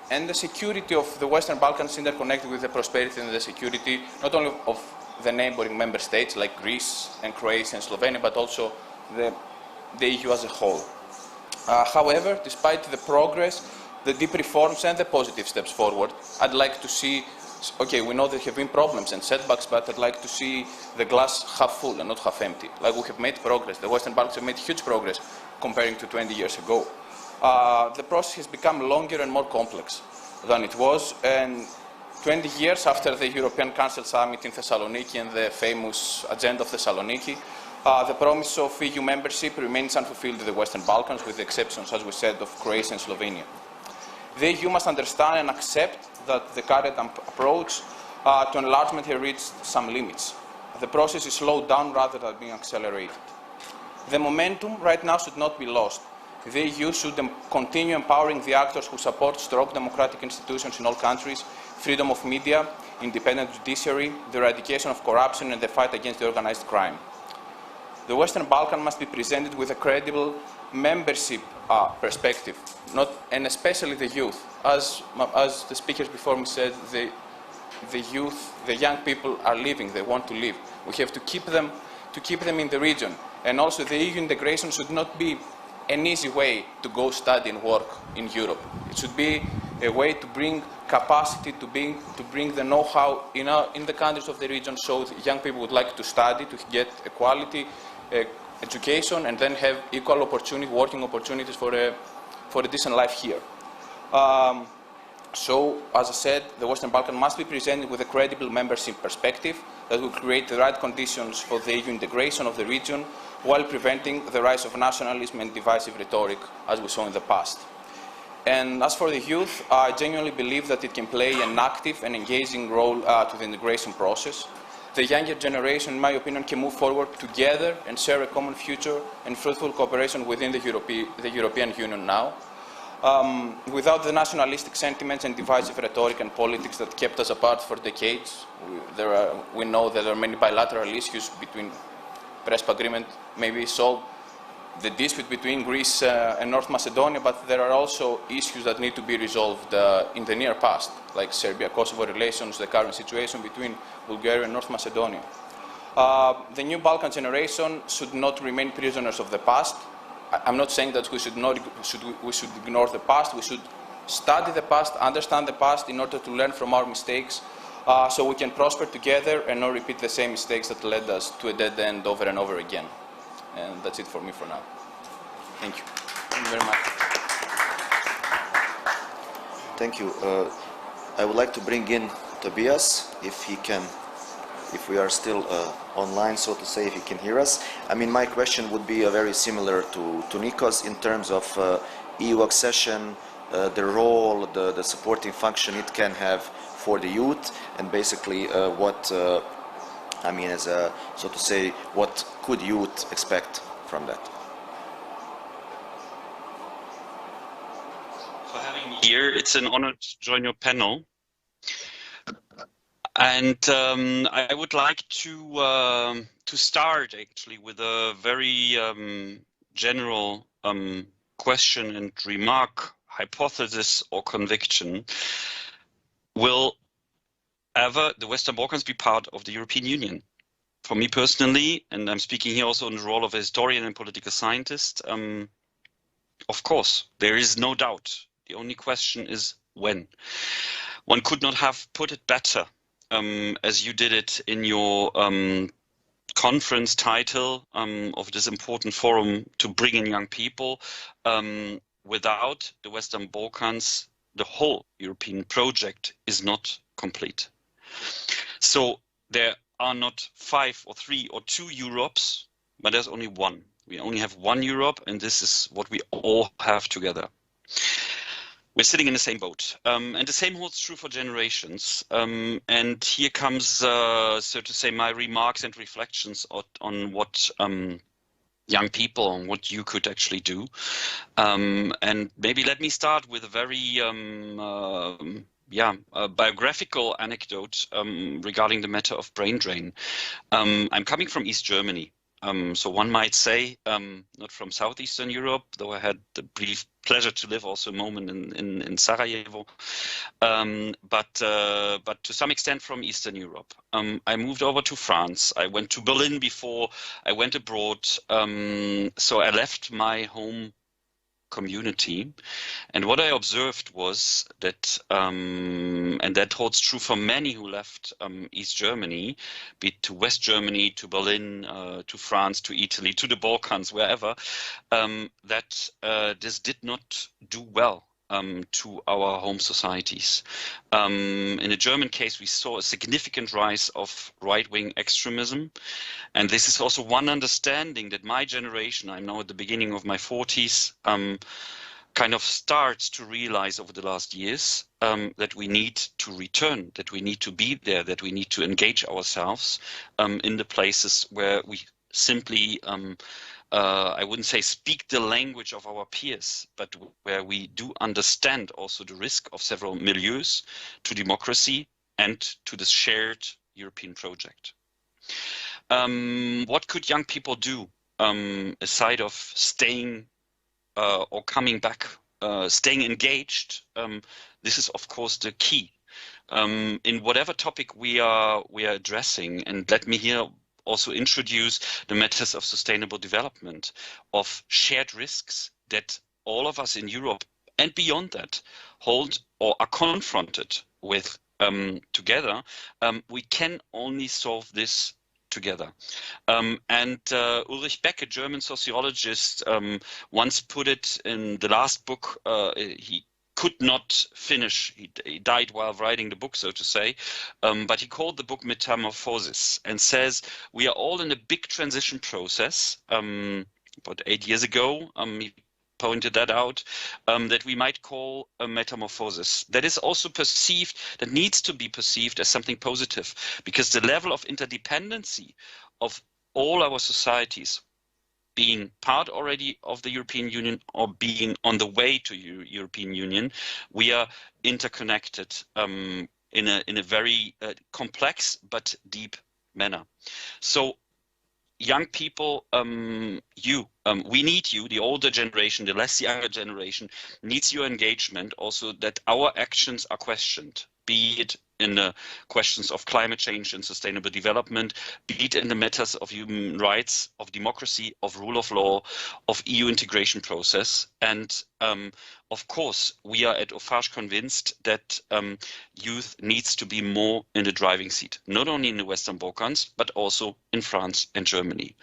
and the security of the Western Balkans interconnected with the prosperity and the security, not only of the neighboring member states like Greece and Croatia and Slovenia, but also the EU as a whole. However, despite the progress, the deep reforms and the positive steps forward, I'd like to see, okay, we know there have been problems and setbacks, but I'd like to see the glass half full and not half empty. Like, we have made progress. The Western Balkans have made huge progress comparing to 20 years ago. The process has become longer and more complex than it was, and 20 years after the European Council Summit in Thessaloniki and the famous Agenda of Thessaloniki, the promise of EU membership remains unfulfilled in the Western Balkans, with the exceptions, as we said, of Croatia and Slovenia. The EU must understand and accept that the current approach to enlargement has reached some limits. The process is slowed down rather than being accelerated. The momentum right now should not be lost. The EU should continue empowering the actors who support strong democratic institutions in all countries, freedom of media, independent judiciary, the eradication of corruption and the fight against the organized crime. The Western Balkans must be presented with a credible membership perspective, and especially the youth. As the speakers before me said, the youth, the young people are leaving, they want to leave. We have to keep them in the region. And also the EU integration should not be an easy way to go study and work in Europe. It should be a way to bring capacity, to bring the know-how in the countries of the region, so young people would like to study, to get a quality education, and then have equal opportunity, working opportunities for a decent life here. So, as I said, the Western Balkans must be presented with a credible membership perspective that will create the right conditions for the EU integration of the region, while preventing the rise of nationalism and divisive rhetoric, as we saw in the past. And as for the youth, I genuinely believe that it can play an active and engaging role to the integration process. The younger generation, in my opinion, can move forward together and share a common future and fruitful cooperation within the European Union now. Without the nationalistic sentiments and divisive rhetoric and politics that kept us apart for decades, we know that there are many bilateral issues between Prespa agreement, maybe solved the dispute between Greece and North Macedonia, but there are also issues that need to be resolved in the near past, like Serbia-Kosovo relations, the current situation between Bulgaria and North Macedonia. The new Balkan generation should not remain prisoners of the past. I'm not saying that we should ignore the past. We should study the past, understand the past in order to learn from our mistakes, so we can prosper together and not repeat the same mistakes that led us to a dead end over and over again. And that's it for me for now. Thank you. Thank you very much. Thank you. I would like to bring in Tobias, if we are still online, so to say, if he can hear us. I mean, my question would be very similar to Nikos in terms of EU accession, the role, the supporting function it can have for the youth, and basically what, I mean, as a, so to say, what could youth expect from that? For having me here, it's an honor to join your panel. And I would like to start actually with a very general question and remark, hypothesis or conviction. Will ever the Western Balkans be part of the European Union? For me personally, and I'm speaking here also in the role of a historian and political scientist, of course, there is no doubt. The only question is when. One could not have put it better. As you did it in your conference title of this important forum to bring in young people. Without the Western Balkans, the whole European project is not complete. So there are not 5 or 3 or 2 Europes, but there's only one. We only have one Europe, and this is what we all have together. We're sitting in the same boat, and the same holds true for generations. And here comes, so to say, my remarks and reflections on what young people, on what you could actually do. And maybe let me start with a very biographical anecdote regarding the matter of brain drain. I'm coming from East Germany. So one might say, not from Southeastern Europe, though I had the brief pleasure to live also a moment in Sarajevo, but to some extent from Eastern Europe. I moved over to France. I went to Berlin before I went abroad. So I left my home community, and what I observed was that, and that holds true for many who left East Germany, be it to West Germany, to Berlin, to France, to Italy, to the Balkans, wherever, that this did not do well to our home societies. In the German case, we saw a significant rise of right-wing extremism. And this is also one understanding that my generation, I'm now at the beginning of my 40s, kind of starts to realize over the last years that we need to return, that we need to be there, that we need to engage ourselves in the places where we simply I wouldn't say speak the language of our peers, but where we do understand also the risk of several milieus to democracy and to the shared European project. What could young people do aside of staying or coming back, staying engaged? This is of course the key in whatever topic we are addressing. And let me here also introduce the matters of sustainable development, of shared risks that all of us in Europe and beyond that hold or are confronted with together. We can only solve this together. Ulrich Beck, a German sociologist, once put it in the last book. He could not finish. He died while writing the book, so to say. But he called the book Metamorphosis and says, we are all in a big transition process. About 8 years ago, he pointed that out, that we might call a metamorphosis. That is also perceived, that needs to be perceived as something positive, because the level of interdependency of all our societies, being part already of the European Union or being on the way to European Union, we are interconnected in a very complex but deep manner. So young people, we need you, the older generation, the less younger generation, needs your engagement also, that our actions are questioned, be it in the questions of climate change and sustainable development, be it in the matters of human rights, of democracy, of rule of law, of EU integration process. And of course, we are at OFAGE convinced that youth needs to be more in the driving seat, not only in the Western Balkans, but also in France and Germany.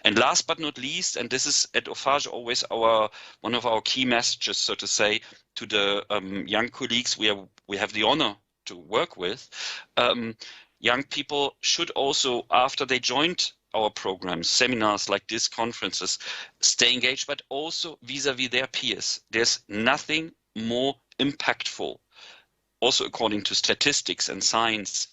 And last but not least, and this is at OFAGE always one of our key messages, so to say, to the young colleagues we have the honor to work with, young people should also, after they joined our programs, seminars like this, conferences, stay engaged, but also vis-a-vis their peers. There's nothing more impactful, also according to statistics and science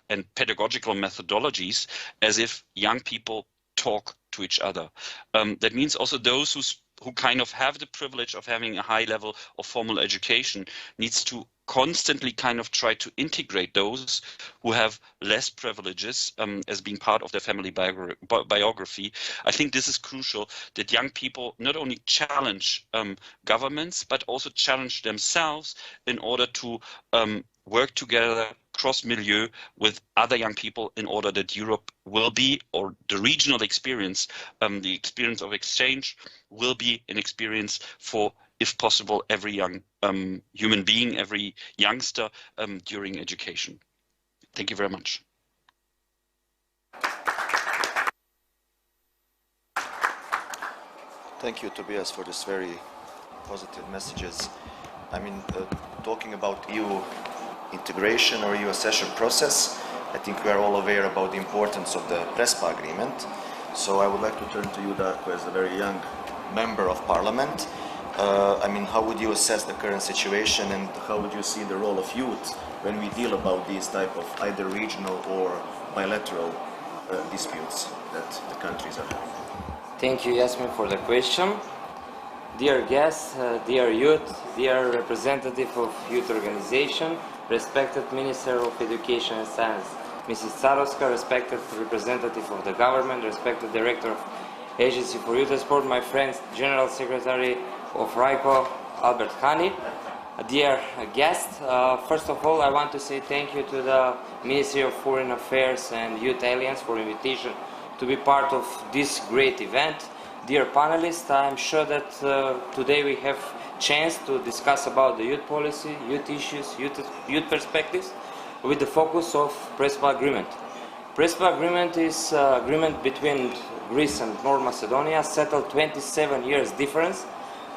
and pedagogical methodologies, as if young people talk to each other. That means also those who kind of have the privilege of having a high level of formal education needs to constantly kind of try to integrate those who have less privileges as being part of their family biography. I think this is crucial, that young people not only challenge governments, but also challenge themselves in order to work together cross-milieu with other young people in order that Europe will be, or the regional experience, the experience of exchange will be an experience for, if possible, every young human being, every youngster during education. Thank you very much. Thank you, Tobias, for this very positive messages. I mean, talking about EU integration or EU accession process, I think we are all aware about the importance of the Prespa agreement. So I would like to turn to you, Darko, as a very young member of Parliament. I mean, how would you assess the current situation, and how would you see the role of youth when we deal about these type of either regional or bilateral disputes that the countries are having? Thank you, Yasmin, for the question. Dear guests, dear youth, dear representative of youth organization, respected Minister of Education and Science, Mrs. Tsarovska, respected representative of the government, respected Director of Agency for Youth and Sport, my friend, General Secretary of RICO, Albert Hani. Dear guests, first of all, I want to say thank you to the Ministry of Foreign Affairs and Youth Alliance for invitation to be part of this great event. Dear panelists, I'm sure that today we have chance to discuss about the youth policy, youth issues, youth perspectives, with the focus of Prespa Agreement. Prespa Agreement is agreement between Greece and North Macedonia, settled 27 years difference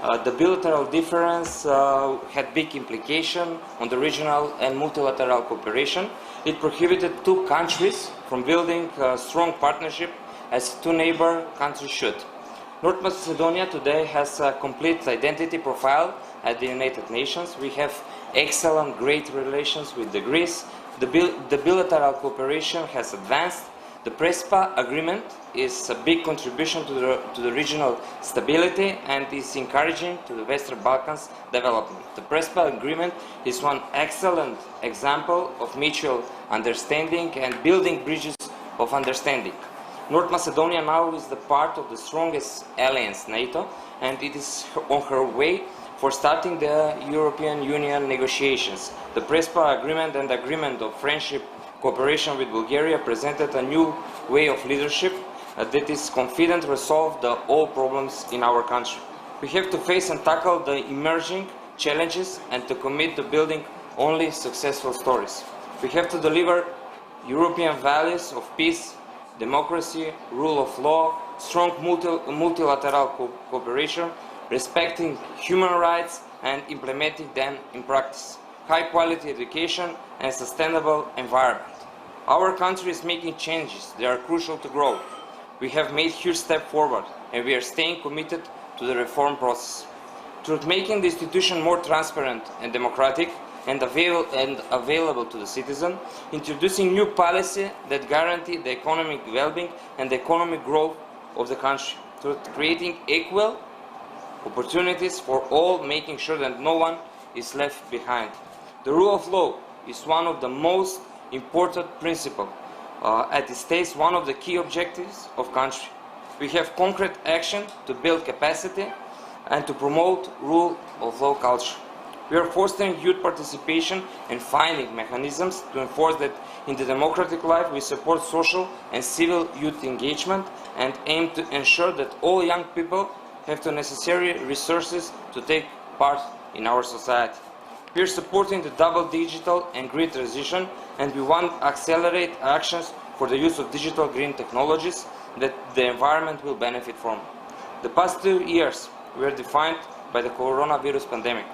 The bilateral difference had big implication on the regional and multilateral cooperation. It prohibited two countries from building a strong partnership as two neighbor countries should. North Macedonia today has a complete identity profile at the United Nations. We have excellent, great relations with Greece. The bilateral cooperation has advanced. The Prespa agreement is a big contribution to the regional stability and is encouraging to the Western Balkans development. The Prespa agreement is one excellent example of mutual understanding and building bridges of understanding. North Macedonia now is the part of the strongest alliance, NATO, and it is on her way for starting the European Union negotiations. The Prespa agreement and the agreement of friendship cooperation with Bulgaria presented a new way of leadership that is confident to resolve all problems in our country. We have to face and tackle the emerging challenges and to commit to building only successful stories. We have to deliver European values of peace, democracy, rule of law, strong multilateral cooperation, respecting human rights and implementing them in practice, high quality education and sustainable environment. Our country is making changes. They are crucial to grow. We have made huge steps forward and we are staying committed to the reform process. Through making the institution more transparent and democratic and available to the citizen, introducing new policy that guarantee the economic well-being and the economic growth of the country, through creating equal opportunities for all, making sure that no one is left behind. The rule of law is one of the most important principles at stake, one of the key objectives of country. We have concrete action to build capacity and to promote rule of law culture. We are fostering youth participation and finding mechanisms to enforce that in the democratic life we support social and civil youth engagement and aim to ensure that all young people have the necessary resources to take part in our society. We are supporting the double digital and green transition, and we want to accelerate actions for the use of digital green technologies that the environment will benefit from. The past 2 years were defined by the coronavirus pandemic.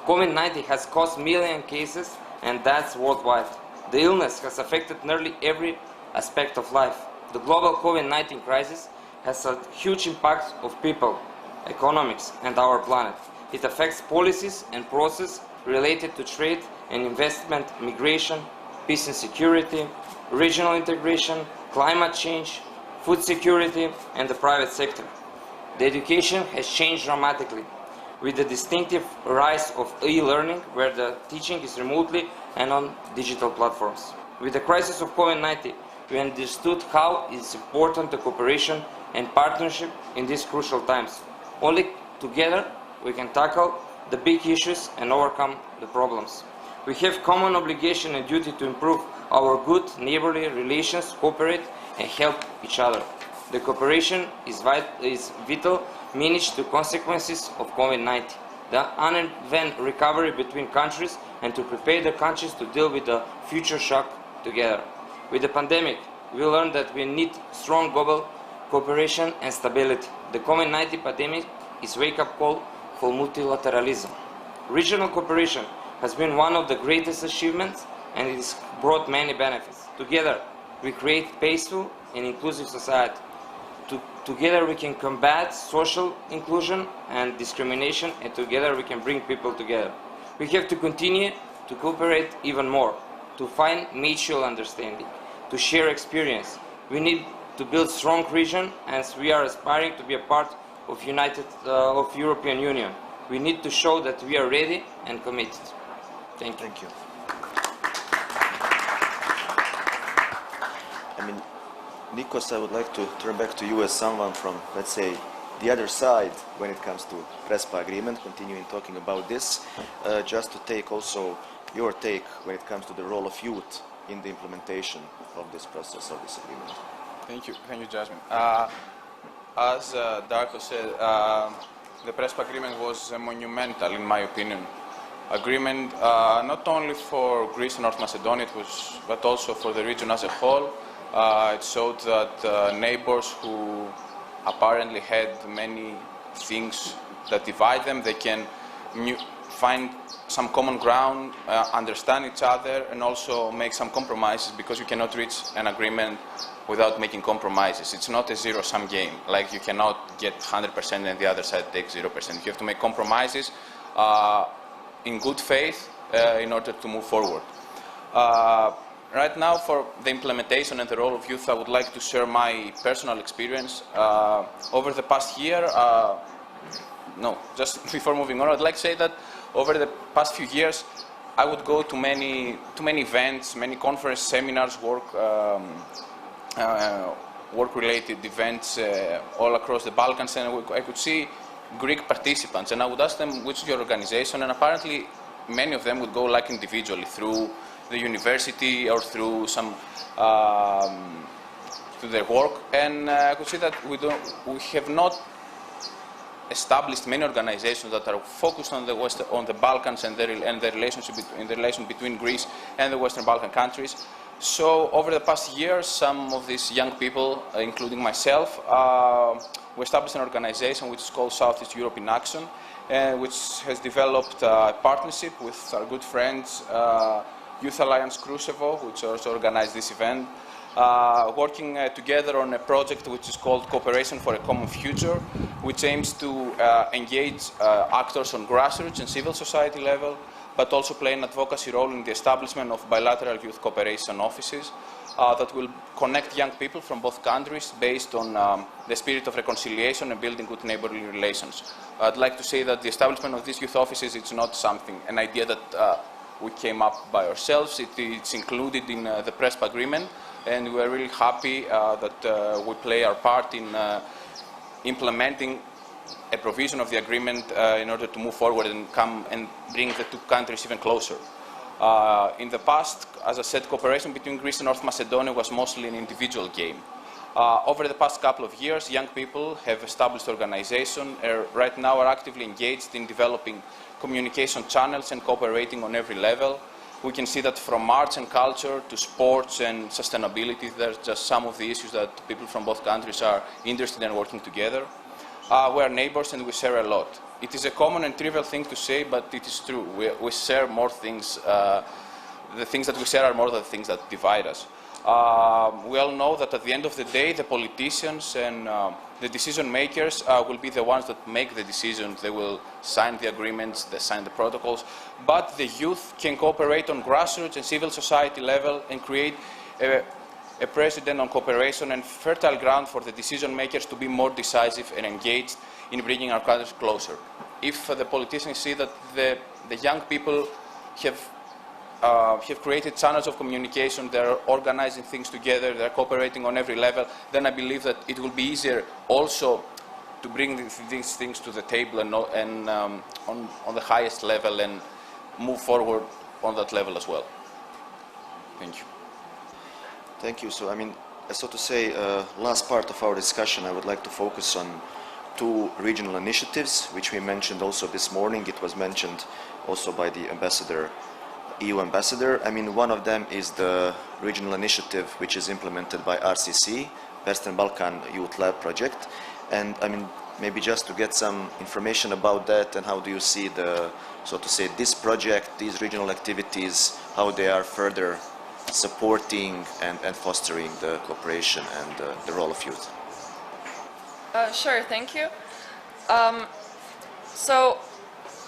COVID-19 has caused millions of cases and deaths worldwide. The illness has affected nearly every aspect of life. The global COVID-19 crisis has a huge impact on people, economics, and our planet. It affects policies and processes related to trade and investment, migration, peace and security, regional integration, climate change, food security, and the private sector. The education has changed dramatically, with the distinctive rise of e-learning, where the teaching is remotely and on digital platforms. With the crisis of COVID-19, we understood how it is important the cooperation and partnership in these crucial times. Only together we can tackle the big issues and overcome the problems. We have common obligation and duty to improve our good neighborly relations, cooperate and help each other. The cooperation is vital manage the consequences of COVID-19, the uneven recovery between countries, and to prepare the countries to deal with the future shock together. With the pandemic, we learned that we need strong global cooperation and stability. The COVID-19 pandemic is a wake-up call for multilateralism. Regional cooperation has been one of the greatest achievements and it has brought many benefits. Together, we create peaceful and inclusive society. Together we can combat social inclusion and discrimination, and together we can bring people together. We have to continue to cooperate even more, to find mutual understanding, to share experience. We need to build strong region as we are aspiring to be a part of European Union. We need to show that we are ready and committed. Thank you. Nikos, I would like to turn back to you as someone from, let's say, the other side when it comes to Prespa agreement, continuing talking about this, just to take also your take when it comes to the role of youth in the implementation of this process, of this agreement. Thank you, Jasmine. As Darko said, the Prespa agreement was monumental, in my opinion. Agreement not only for Greece and North Macedonia, but also for the region as a whole. It showed that neighbors who apparently had many things that divide them. They can find some common ground, understand each other, and also make some compromises, because you cannot reach an agreement without making compromises. It's not a zero-sum game. Like, you cannot get 100% and the other side takes 0%. You have to make compromises in good faith in order to move forward. Right now, for the implementation and the role of youth, I would like to share my personal experience. Over the past year, just before moving on, I'd like to say that over the past few years, I would go to many events, many conferences, seminars, work-related events all across the Balkans, and I could see Greek participants, and I would ask them, which is your organization, and apparently many of them would go like individually through the university or through some through their work, and I could see that we have not established many organizations that are focused on the Balkans and the relation between Greece and the Western Balkan countries. So over the past years, some of these young people, including myself, we established an organization which is called Southeast Europe in Action, which has developed a partnership with our good friends Youth Alliance Kruševo, which also organized this event, working together on a project which is called Cooperation for a Common Future, which aims to engage actors on grassroots and civil society level, but also play an advocacy role in the establishment of bilateral youth cooperation offices that will connect young people from both countries based on the spirit of reconciliation and building good neighborly relations. I'd like to say that the establishment of these youth offices, it's not an idea that we came up by ourselves. It's included in the Prespa agreement, and we are really happy that we play our part in implementing a provision of the agreement in order to move forward and come and bring the two countries even closer. In the past, as I said, cooperation between Greece and North Macedonia was mostly an individual game. Over the past couple of years, young people have established organizations, right now are actively engaged in developing communication channels and cooperating on every level. We can see that from arts and culture to sports and sustainability, there's just some of the issues that people from both countries are interested in working together. We are neighbors and we share a lot. It is a common and trivial thing to say, but it is true. We share more things. The things that we share are more than the things that divide us. We all know that at the end of the day, the politicians and the decision makers will be the ones that make the decisions. They will sign the agreements, they sign the protocols, but the youth can cooperate on grassroots and civil society level and create a precedent on cooperation and fertile ground for the decision makers to be more decisive and engaged in bringing our countries closer. If the politicians see that the young people have created channels of communication, they're organizing things together, they're cooperating on every level, then I believe that it will be easier also to bring these things to the table and on the highest level and move forward on that level as well. Thank you. Thank you. So, so to say, last part of our discussion, I would like to focus on two regional initiatives, which we mentioned also this morning. It was mentioned also by the ambassador, EU ambassador. One of them is the regional initiative which is implemented by RCC, Western Balkan Youth Lab project. And maybe just to get some information about that, and how do you see this project, these regional activities, how they are further supporting and fostering the cooperation and the role of youth? Sure, thank you. So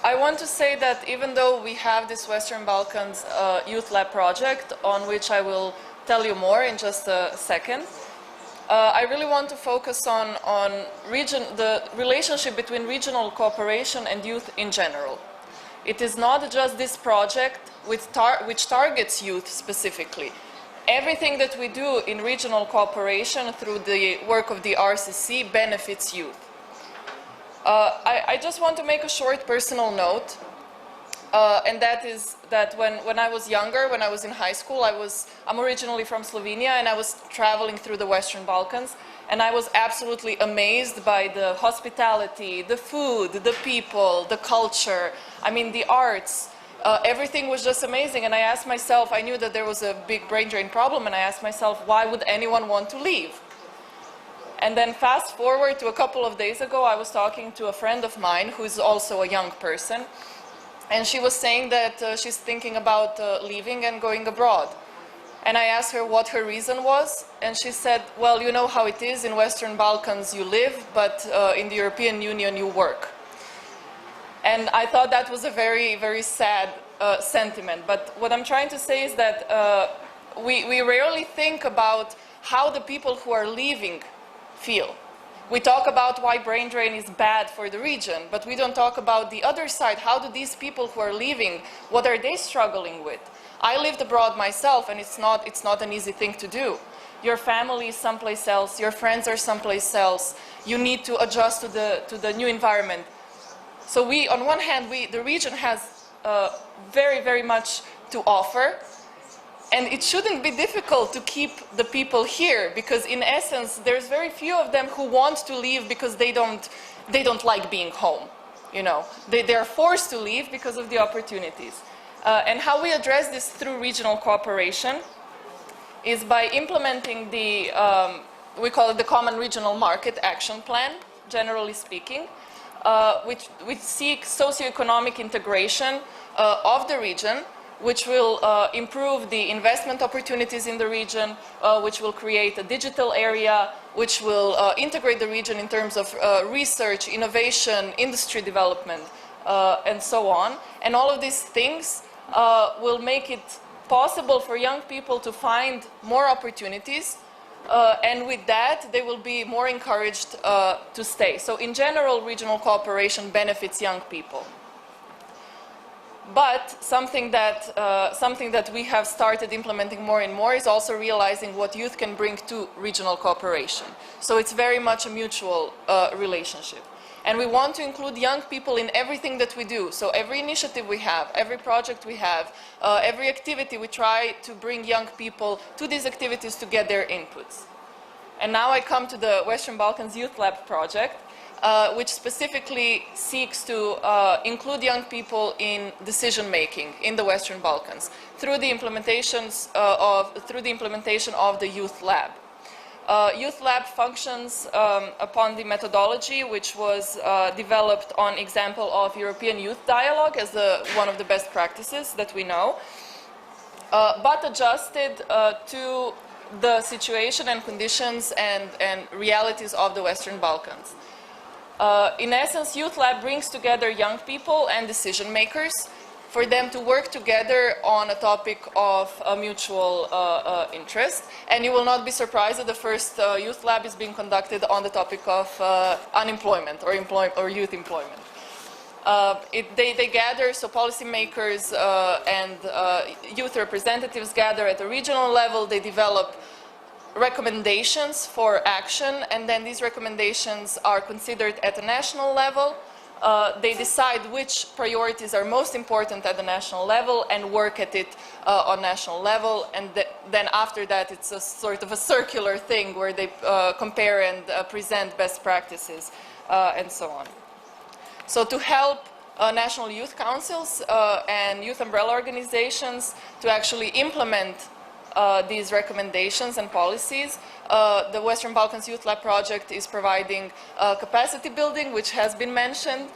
I want to say that even though we have this Western Balkans Youth Lab project, on which I will tell you more in just a second, I really want to focus on the relationship between regional cooperation and youth in general. It is not just this project which targets youth specifically. Everything that we do in regional cooperation through the work of the RCC benefits youth. I just want to make a short personal note, and that is that when I was younger, when I was in high school, I'm originally from Slovenia, and I was traveling through the Western Balkans, and I was absolutely amazed by the hospitality, the food, the people, the culture, the arts. Everything was just amazing, and I asked myself, I knew that there was a big brain drain problem, and I asked myself, why would anyone want to leave? And then fast forward to a couple of days ago, I was talking to a friend of mine who is also a young person, and she was saying that she's thinking about leaving and going abroad. And I asked her what her reason was, and she said, well, you know how it is, in Western Balkans you live, but in the European Union you work. And I thought that was a very, very sad sentiment. But what I'm trying to say is that we rarely think about how the people who are leaving feel. We talk about why brain drain is bad for the region, but we don't talk about the other side. How do these people who are leaving, what are they struggling with? I lived abroad myself, and it's not an easy thing to do. Your family is someplace else, your friends are someplace else. You need to adjust to the new environment. So we, on one hand, the region has very, very much to offer. And it shouldn't be difficult to keep the people here, because in essence, there's very few of them who want to leave because they don't like being home. You know, they're forced to leave because of the opportunities. And how we address this through regional cooperation is by implementing the, we call it the Common Regional Market Action Plan, generally speaking, which seeks socioeconomic integration of the region, which will improve the investment opportunities in the region, which will create a digital area, which will integrate the region in terms of research, innovation, industry development, and so on. And all of these things will make it possible for young people to find more opportunities, and with that, they will be more encouraged to stay. So in general, regional cooperation benefits young people. But something that we have started implementing more and more is also realizing what youth can bring to regional cooperation. So it's very much a mutual relationship. And we want to include young people in everything that we do. So every initiative we have, every project we have, every activity, we try to bring young people to these activities to get their inputs. And now I come to the Western Balkans Youth Lab project, which specifically seeks to include young people in decision-making in the Western Balkans through the implementation of the Youth Lab. Youth Lab functions upon the methodology which was developed on example of European Youth Dialogue as one of the best practices that we know, but adjusted to the situation and conditions and realities of the Western Balkans. In essence, Youth Lab brings together young people and decision makers for them to work together on a topic of mutual interest. And you will not be surprised that the first Youth Lab is being conducted on the topic of unemployment or youth employment. They gather, so policymakers and youth representatives gather at the regional level. They develop recommendations for action, and then these recommendations are considered at the national level. They decide which priorities are most important at the national level and work at it on national level, and then after that it's a sort of a circular thing where they compare and present best practices and so on. So to help national youth councils and youth umbrella organizations to actually implement these recommendations and policies, the Western Balkans Youth Lab project is providing capacity building, which has been mentioned,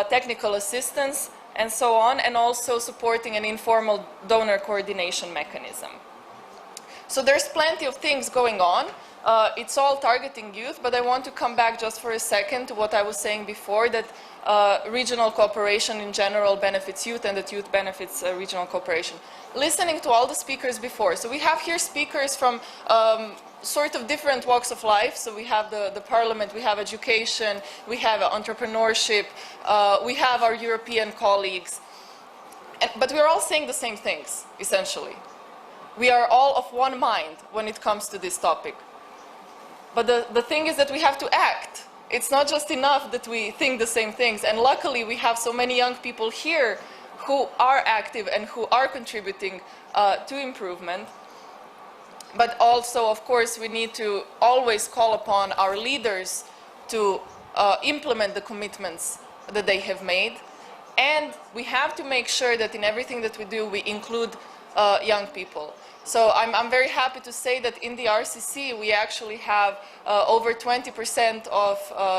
technical assistance, and so on, and also supporting an informal donor coordination mechanism. So there's plenty of things going on. It's all targeting youth, but I want to come back just for a second to what I was saying before, that regional cooperation in general benefits youth and that youth benefits regional cooperation. Listening to all the speakers before, so we have here speakers from sort of different walks of life. So we have the parliament, we have education, we have entrepreneurship, we have our European colleagues, but we're all saying the same things, essentially. We are all of one mind when it comes to this topic. But the thing is that we have to act. It's not just enough that we think the same things. And luckily, we have so many young people here who are active and who are contributing to improvement. But also, of course, we need to always call upon our leaders to implement the commitments that they have made. And we have to make sure that in everything that we do, we include young people. So I'm very happy to say that in the RCC we actually have over 20% of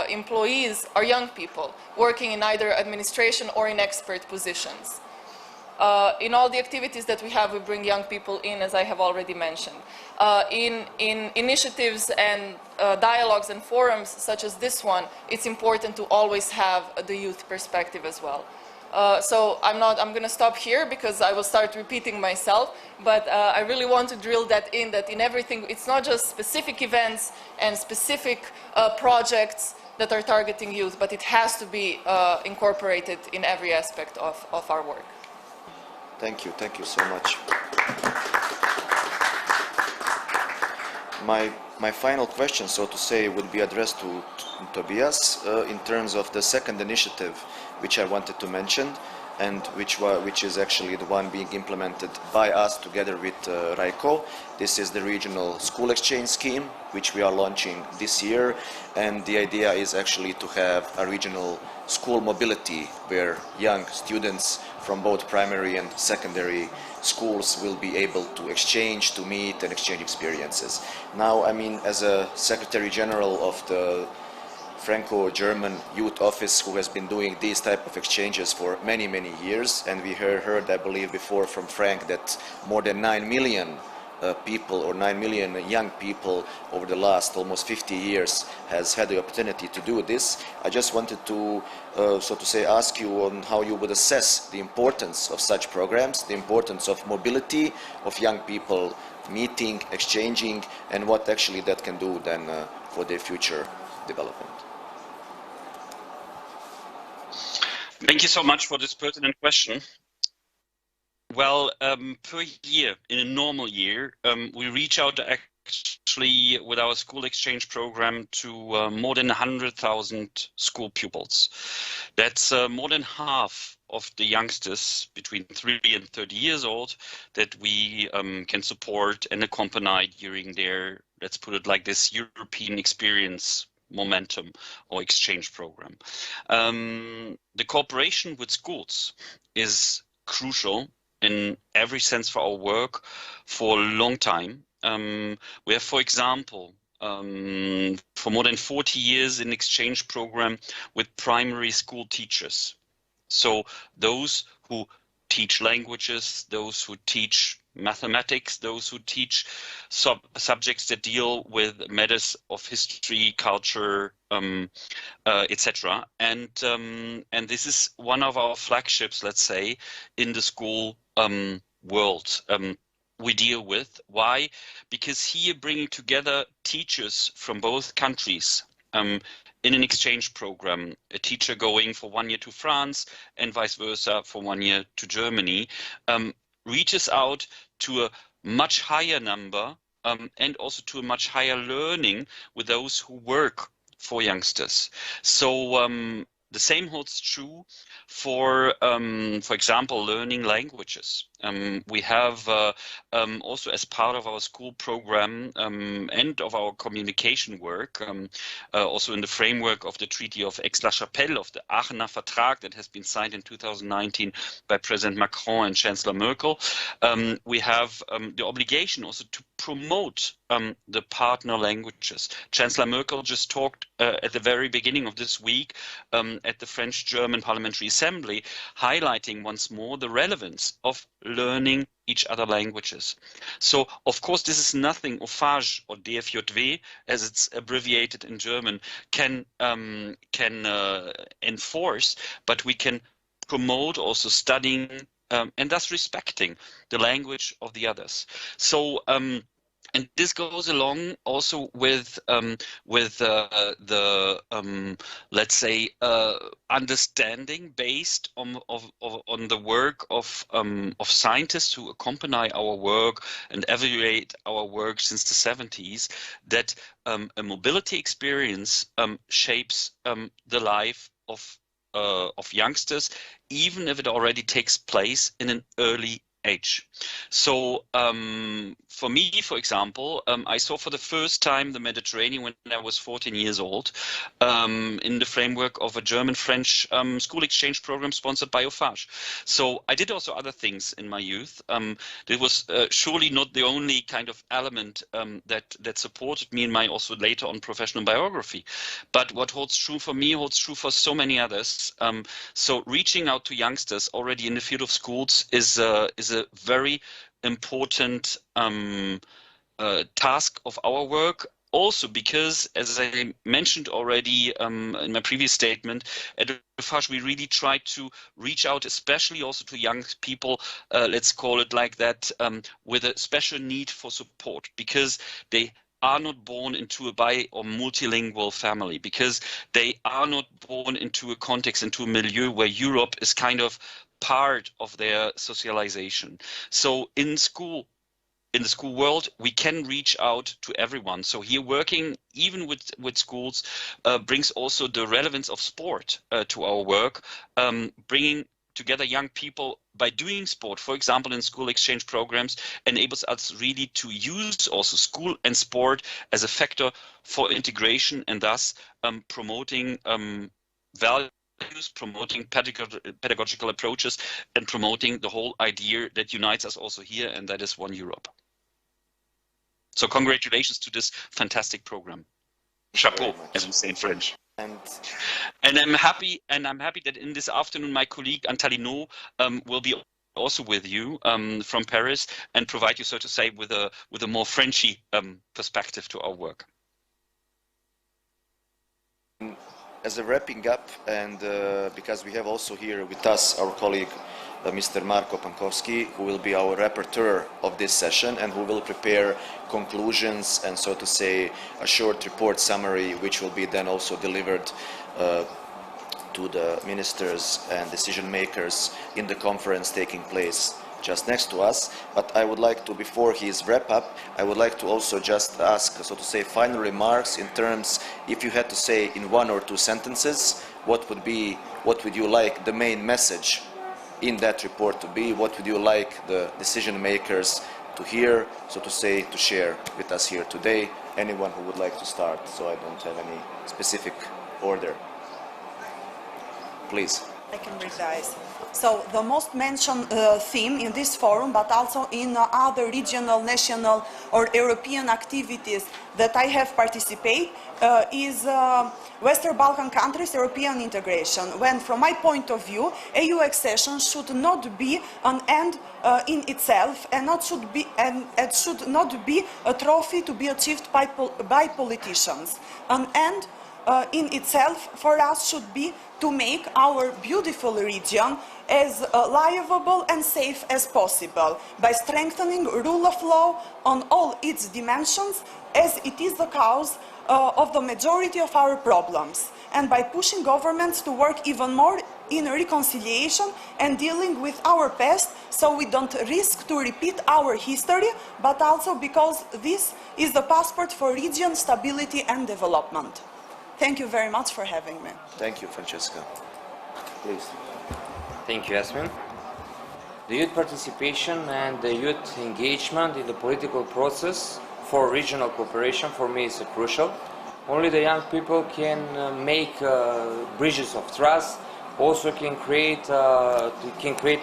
employees are young people working in either administration or in expert positions. In all the activities that we have, we bring young people in, as I have already mentioned. In initiatives and dialogues and forums such as this one, it's important to always have the youth perspective as well. So I'm going to stop here because I will start repeating myself, but I really want to drill that in everything, it's not just specific events and specific projects that are targeting youth, but it has to be incorporated in every aspect of our work. Thank you so much. My final question, so to say, would be addressed to Tobias in terms of the second initiative, which I wanted to mention, and which is actually the one being implemented by us together with RAICO. This is the regional school exchange scheme, which we are launching this year, and the idea is actually to have a regional school mobility where young students from both primary and secondary schools will be able to exchange, to meet and exchange experiences. Now, I mean, as a Secretary General of the Franco-German Youth Office, who has been doing these type of exchanges for many, many years, and we heard, I believe, before from Frank that more than 9 million people, or 9 million young people over the last almost 50 years has had the opportunity to do this. I just wanted to, so to say, ask you on how you would assess the importance of such programs, the importance of mobility of young people meeting, exchanging, and what actually that can do then for their future development. Thank you so much for this pertinent question. Well, per year, in a normal year, we reach out actually with our school exchange program to more than 100,000 school pupils. That's more than half of the youngsters between 3 and 30 years old that we can support and accompany during their, let's put it like this, European experience momentum or exchange program. The cooperation with schools is crucial in every sense for our work for a long time. We have, for example, for more than 40 years an exchange program with primary school teachers. So those who teach languages, those who teach mathematics, those who teach subjects that deal with matters of history, culture, etc. And this is one of our flagships, let's say, in the school world we deal with. Why? Because here bringing together teachers from both countries in an exchange program, a teacher going for 1 year to France and vice versa for 1 year to Germany, reaches out to a much higher number and also to a much higher learning with those who work for youngsters. So the same holds true for example, learning languages. We have also, as part of our school program and of our communication work, also in the framework of the Treaty of Aix-la-Chapelle, of the Aachener Vertrag that has been signed in 2019 by President Macron and Chancellor Merkel, we have the obligation also to promote the partner languages. Chancellor Merkel just talked at the very beginning of this week at the French-German Parliamentary Assembly, highlighting once more the relevance of learning each other languages. So, of course, this is nothing OFAGE or DFJW, as it's abbreviated in German, can enforce, but we can promote also studying and thus respecting the language of the others. So, and this goes along also with the let's say understanding based on the work of scientists who accompany our work and evaluate our work since the 70s, that a mobility experience shapes the life of youngsters, even if it already takes place in an early age. So, for me, for example, I saw for the first time the Mediterranean when I was 14 years old, in the framework of a German-French school exchange program sponsored by OFAGE. So I did also other things in my youth. It was surely not the only kind of element that supported me in my also later on professional biography. But what holds true for me holds true for so many others. So reaching out to youngsters already in the field of schools is a very important task of our work. Also because, as I mentioned already in my previous statement, at OFAGE we really try to reach out, especially also to young people, let's call it like that, with a special need for support, because they are not born into a bi or multilingual family, because they are not born into a context, into a milieu where Europe is kind of part of their socialization. So in school, in the school world, we can reach out to everyone. So here working even with schools brings also the relevance of sport to our work, bringing together young people by doing sport, for example, in school exchange programs, enables us really to use also school and sport as a factor for integration, and thus promoting values, promoting pedagogical approaches, and promoting the whole idea that unites us also here, and that is One Europe. So congratulations to this fantastic program. Chapeau, as we say in French. And I'm happy that in this afternoon my colleague Antalino will be also with you from Paris and provide you, so to say, with a more Frenchy perspective to our work. As a wrapping up, and because we have also here with us our colleague Mr. Marko Pankowski, who will be our rapporteur of this session and who will prepare conclusions and, so to say, a short report summary, which will be then also delivered to the ministers and decision makers in the conference taking place just next to us. But I would like to, before his wrap up, I would like to also just ask, so to say, final remarks in terms, if you had to say in 1 or 2 sentences, what would you like the main message in that report to be? What would you like the decision makers to hear, so to say, to share with us here today? Anyone who would like to start, so I don't have any specific order. Please. I can read these. So the most mentioned theme in this forum, but also in other regional, national or European activities that I have participated, is Western Balkan countries' European integration, when from my point of view, EU accession should not be an end in itself, and it should not be a trophy to be achieved by politicians. An end in itself for us should be to make our beautiful region as livable and safe as possible by strengthening rule of law on all its dimensions, as it is the cause of the majority of our problems, and by pushing governments to work even more in reconciliation and dealing with our past, so we don't risk to repeat our history, but also because this is the passport for region stability and development. Thank you very much for having me. Thank you, Francesca. Please. Thank you, Yasmin. The youth participation and the youth engagement in the political process for regional cooperation for me is crucial. Only the young people can make bridges of trust, also can create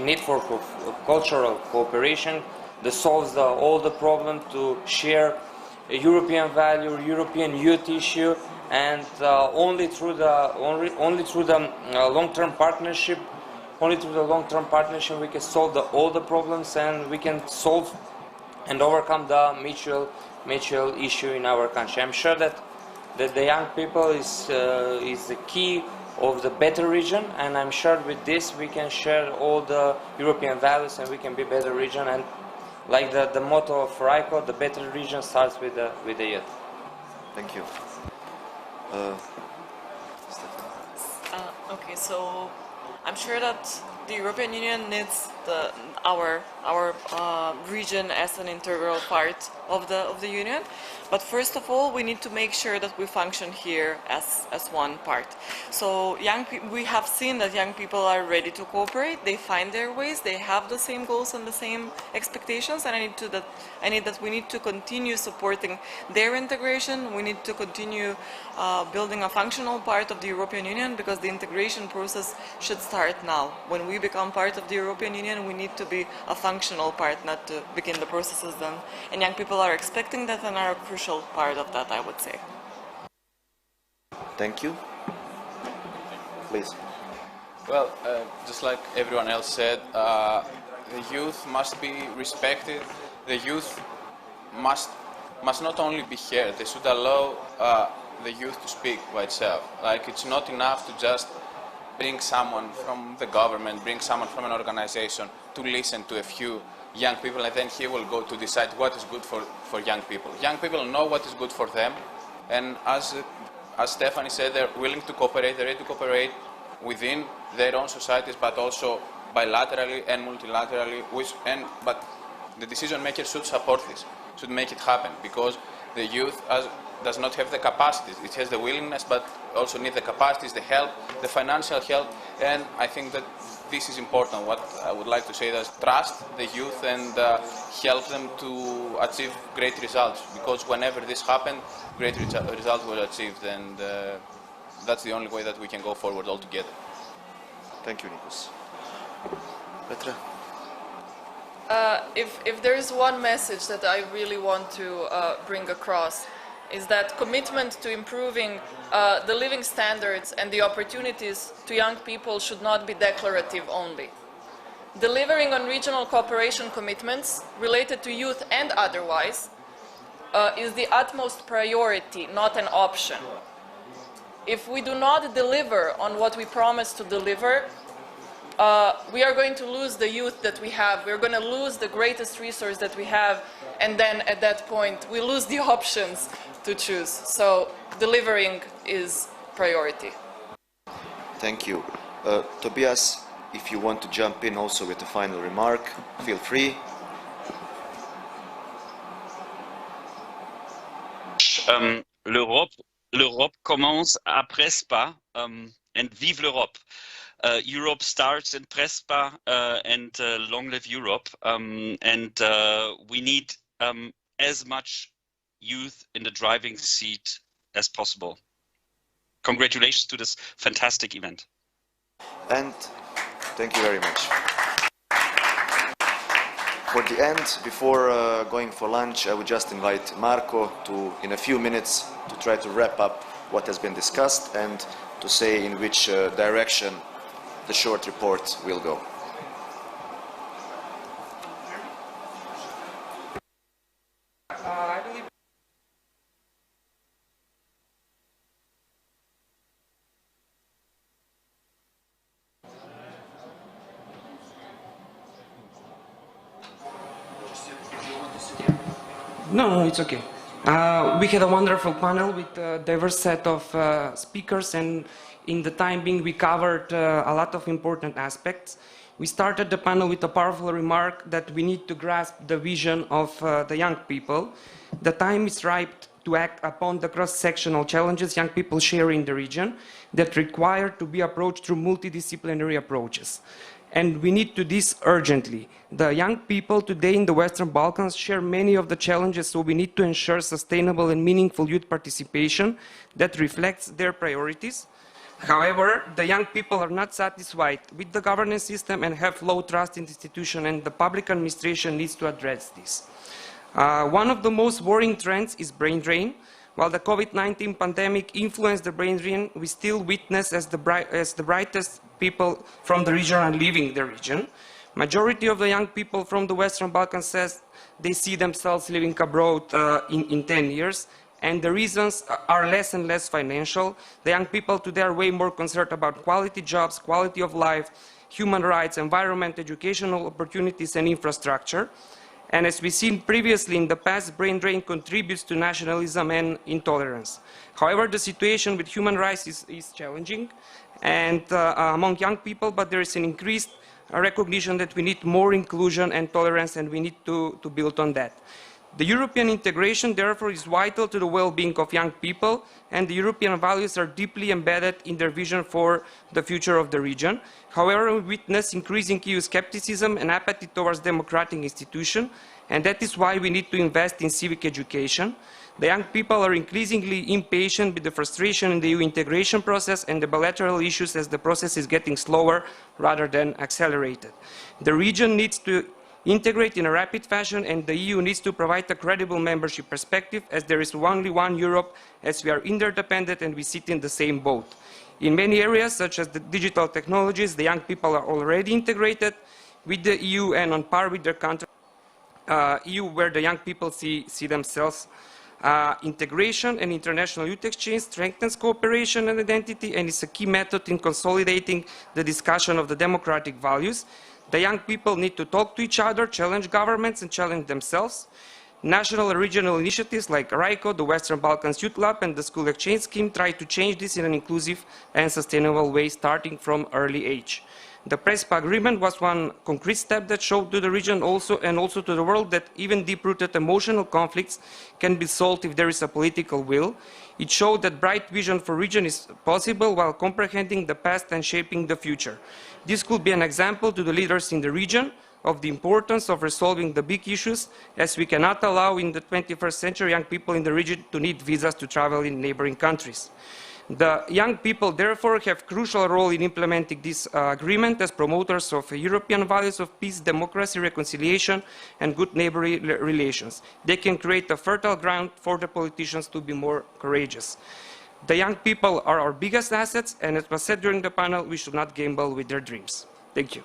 network of cultural cooperation that solves all the problems to share a European value, European youth issue, and only through the long-term partnership, we can solve all the problems, and we can solve and overcome the mutual issue in our country. I'm sure that the young people is the key of the better region, and I'm sure with this we can share all the European values and we can be a better region. And like the motto of RICO, the better region starts with the youth. Thank you. Okay, so I'm sure that the European Union needs our region as an integral part of the Union. But first of all, we need to make sure that we function here as one part. So we have seen that young people are ready to cooperate. They find their ways. They have the same goals and the same expectations. And we need to continue supporting their integration. We need to continue building a functional part of the European Union, because the integration process should start now. When we become part of the European Union, we need to be a functional part, not to begin the processes then. And young people are expecting that and are a crucial part of that, I would say. Thank you. Please. Well, just like everyone else said, the youth must be respected. The youth must not only be heard, they should allow the youth to speak by itself. Like, it's not enough to just bring someone from the government, bring someone from an organization to listen to a few young people, and then he will go to decide what is good for young people. Young people know what is good for them, and as Stephanie said, they're willing to cooperate, they're ready to cooperate within their own societies, but also bilaterally and multilaterally, but the decision makers should support this, should make it happen, because the youth does not have the capacities. It has the willingness, but also needs the capacities, the help, the financial help, and I think that this is important. What I would like to say is trust the youth and help them to achieve great results, because whenever this happens, great results were achieved, and that's the only way that we can go forward all together. Thank you, Nikos. Petra? If there is one message that I really want to bring across, is that commitment to improving the living standards and the opportunities to young people should not be declarative only. Delivering on regional cooperation commitments related to youth and otherwise is the utmost priority, not an option. If we do not deliver on what we promise to deliver, we are going to lose the youth that we have. We're going to lose the greatest resource that we have, and then at that point we lose the options to choose. So delivering is priority. Thank you. Tobias, if you want to jump in also with a final remark, feel free. L'Europe commence à Prespa, and vive l'Europe. Europe starts in Prespa, and long live Europe. We need as much youth in the driving seat as possible. Congratulations to this fantastic event. And thank you very much. For the end, before going for lunch, I would just invite Marco to, in a few minutes, to try to wrap up what has been discussed and to say in which direction the short report will go. No, it's okay. We had a wonderful panel with a diverse set of speakers, and in the time being we covered a lot of important aspects. We started the panel with a powerful remark that we need to grasp the vision of the young people. The time is ripe to act upon the cross-sectional challenges young people share in the region that require to be approached through multidisciplinary approaches. And we need to do this urgently. The young people today in the Western Balkans share many of the challenges, so we need to ensure sustainable and meaningful youth participation that reflects their priorities. However, the young people are not satisfied with the governance system and have low trust in the institution, and the public administration needs to address this. One of the most worrying trends is brain drain. While the COVID-19 pandemic influenced the brain drain, we still witness as the brightest people from the region are leaving the region. Majority of the young people from the Western Balkans says they see themselves living abroad in 10 years, and the reasons are less and less financial. The young people today are way more concerned about quality jobs, quality of life, human rights, environment, educational opportunities, and infrastructure. And as we've seen previously in the past, brain drain contributes to nationalism and intolerance. However, the situation with human rights is challenging and among young people, but there is an increased a recognition that we need more inclusion and tolerance, and we need to build on that. The European integration, therefore, is vital to the well-being of young people, and the European values are deeply embedded in their vision for the future of the region. However, we witness increasing EU skepticism and apathy towards democratic institutions, and that is why we need to invest in civic education. The young people are increasingly impatient with the frustration in the EU integration process and the bilateral issues as the process is getting slower rather than accelerated. The region needs to integrate in a rapid fashion, and the EU needs to provide a credible membership perspective, as there is only one Europe, as we are interdependent and we sit in the same boat. In many areas, such as the digital technologies, the young people are already integrated with the EU and on par with their country, EU, where the young people see themselves. Integration and international youth exchange strengthens cooperation and identity, and is a key method in consolidating the discussion of the democratic values. The young people need to talk to each other, challenge governments, and challenge themselves. National and regional initiatives like RICO, the Western Balkans Youth Lab, and the School Exchange Scheme try to change this in an inclusive and sustainable way, starting from early age. The Prespa Agreement was one concrete step that showed to the region and also to the world that even deep-rooted emotional conflicts can be solved if there is a political will. It showed that bright vision for region is possible while comprehending the past and shaping the future. This could be an example to the leaders in the region of the importance of resolving the big issues, as we cannot allow in the 21st century young people in the region to need visas to travel in neighboring countries. The young people, therefore, have a crucial role in implementing this agreement as promoters of European values of peace, democracy, reconciliation, and good neighborly relations. They can create a fertile ground for the politicians to be more courageous. The young people are our biggest assets, and as was said during the panel, we should not gamble with their dreams. Thank you.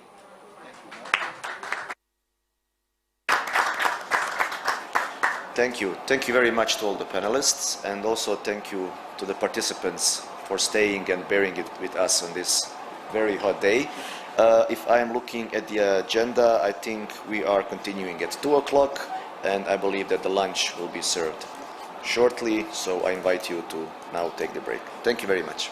Thank you. Thank you very much to all the panelists, and also thank you to the participants for staying and bearing it with us on this very hot day. If I am looking at the agenda, I think we are continuing at 2 o'clock, and I believe that the lunch will be served shortly, so I invite you to now take the break. Thank you very much.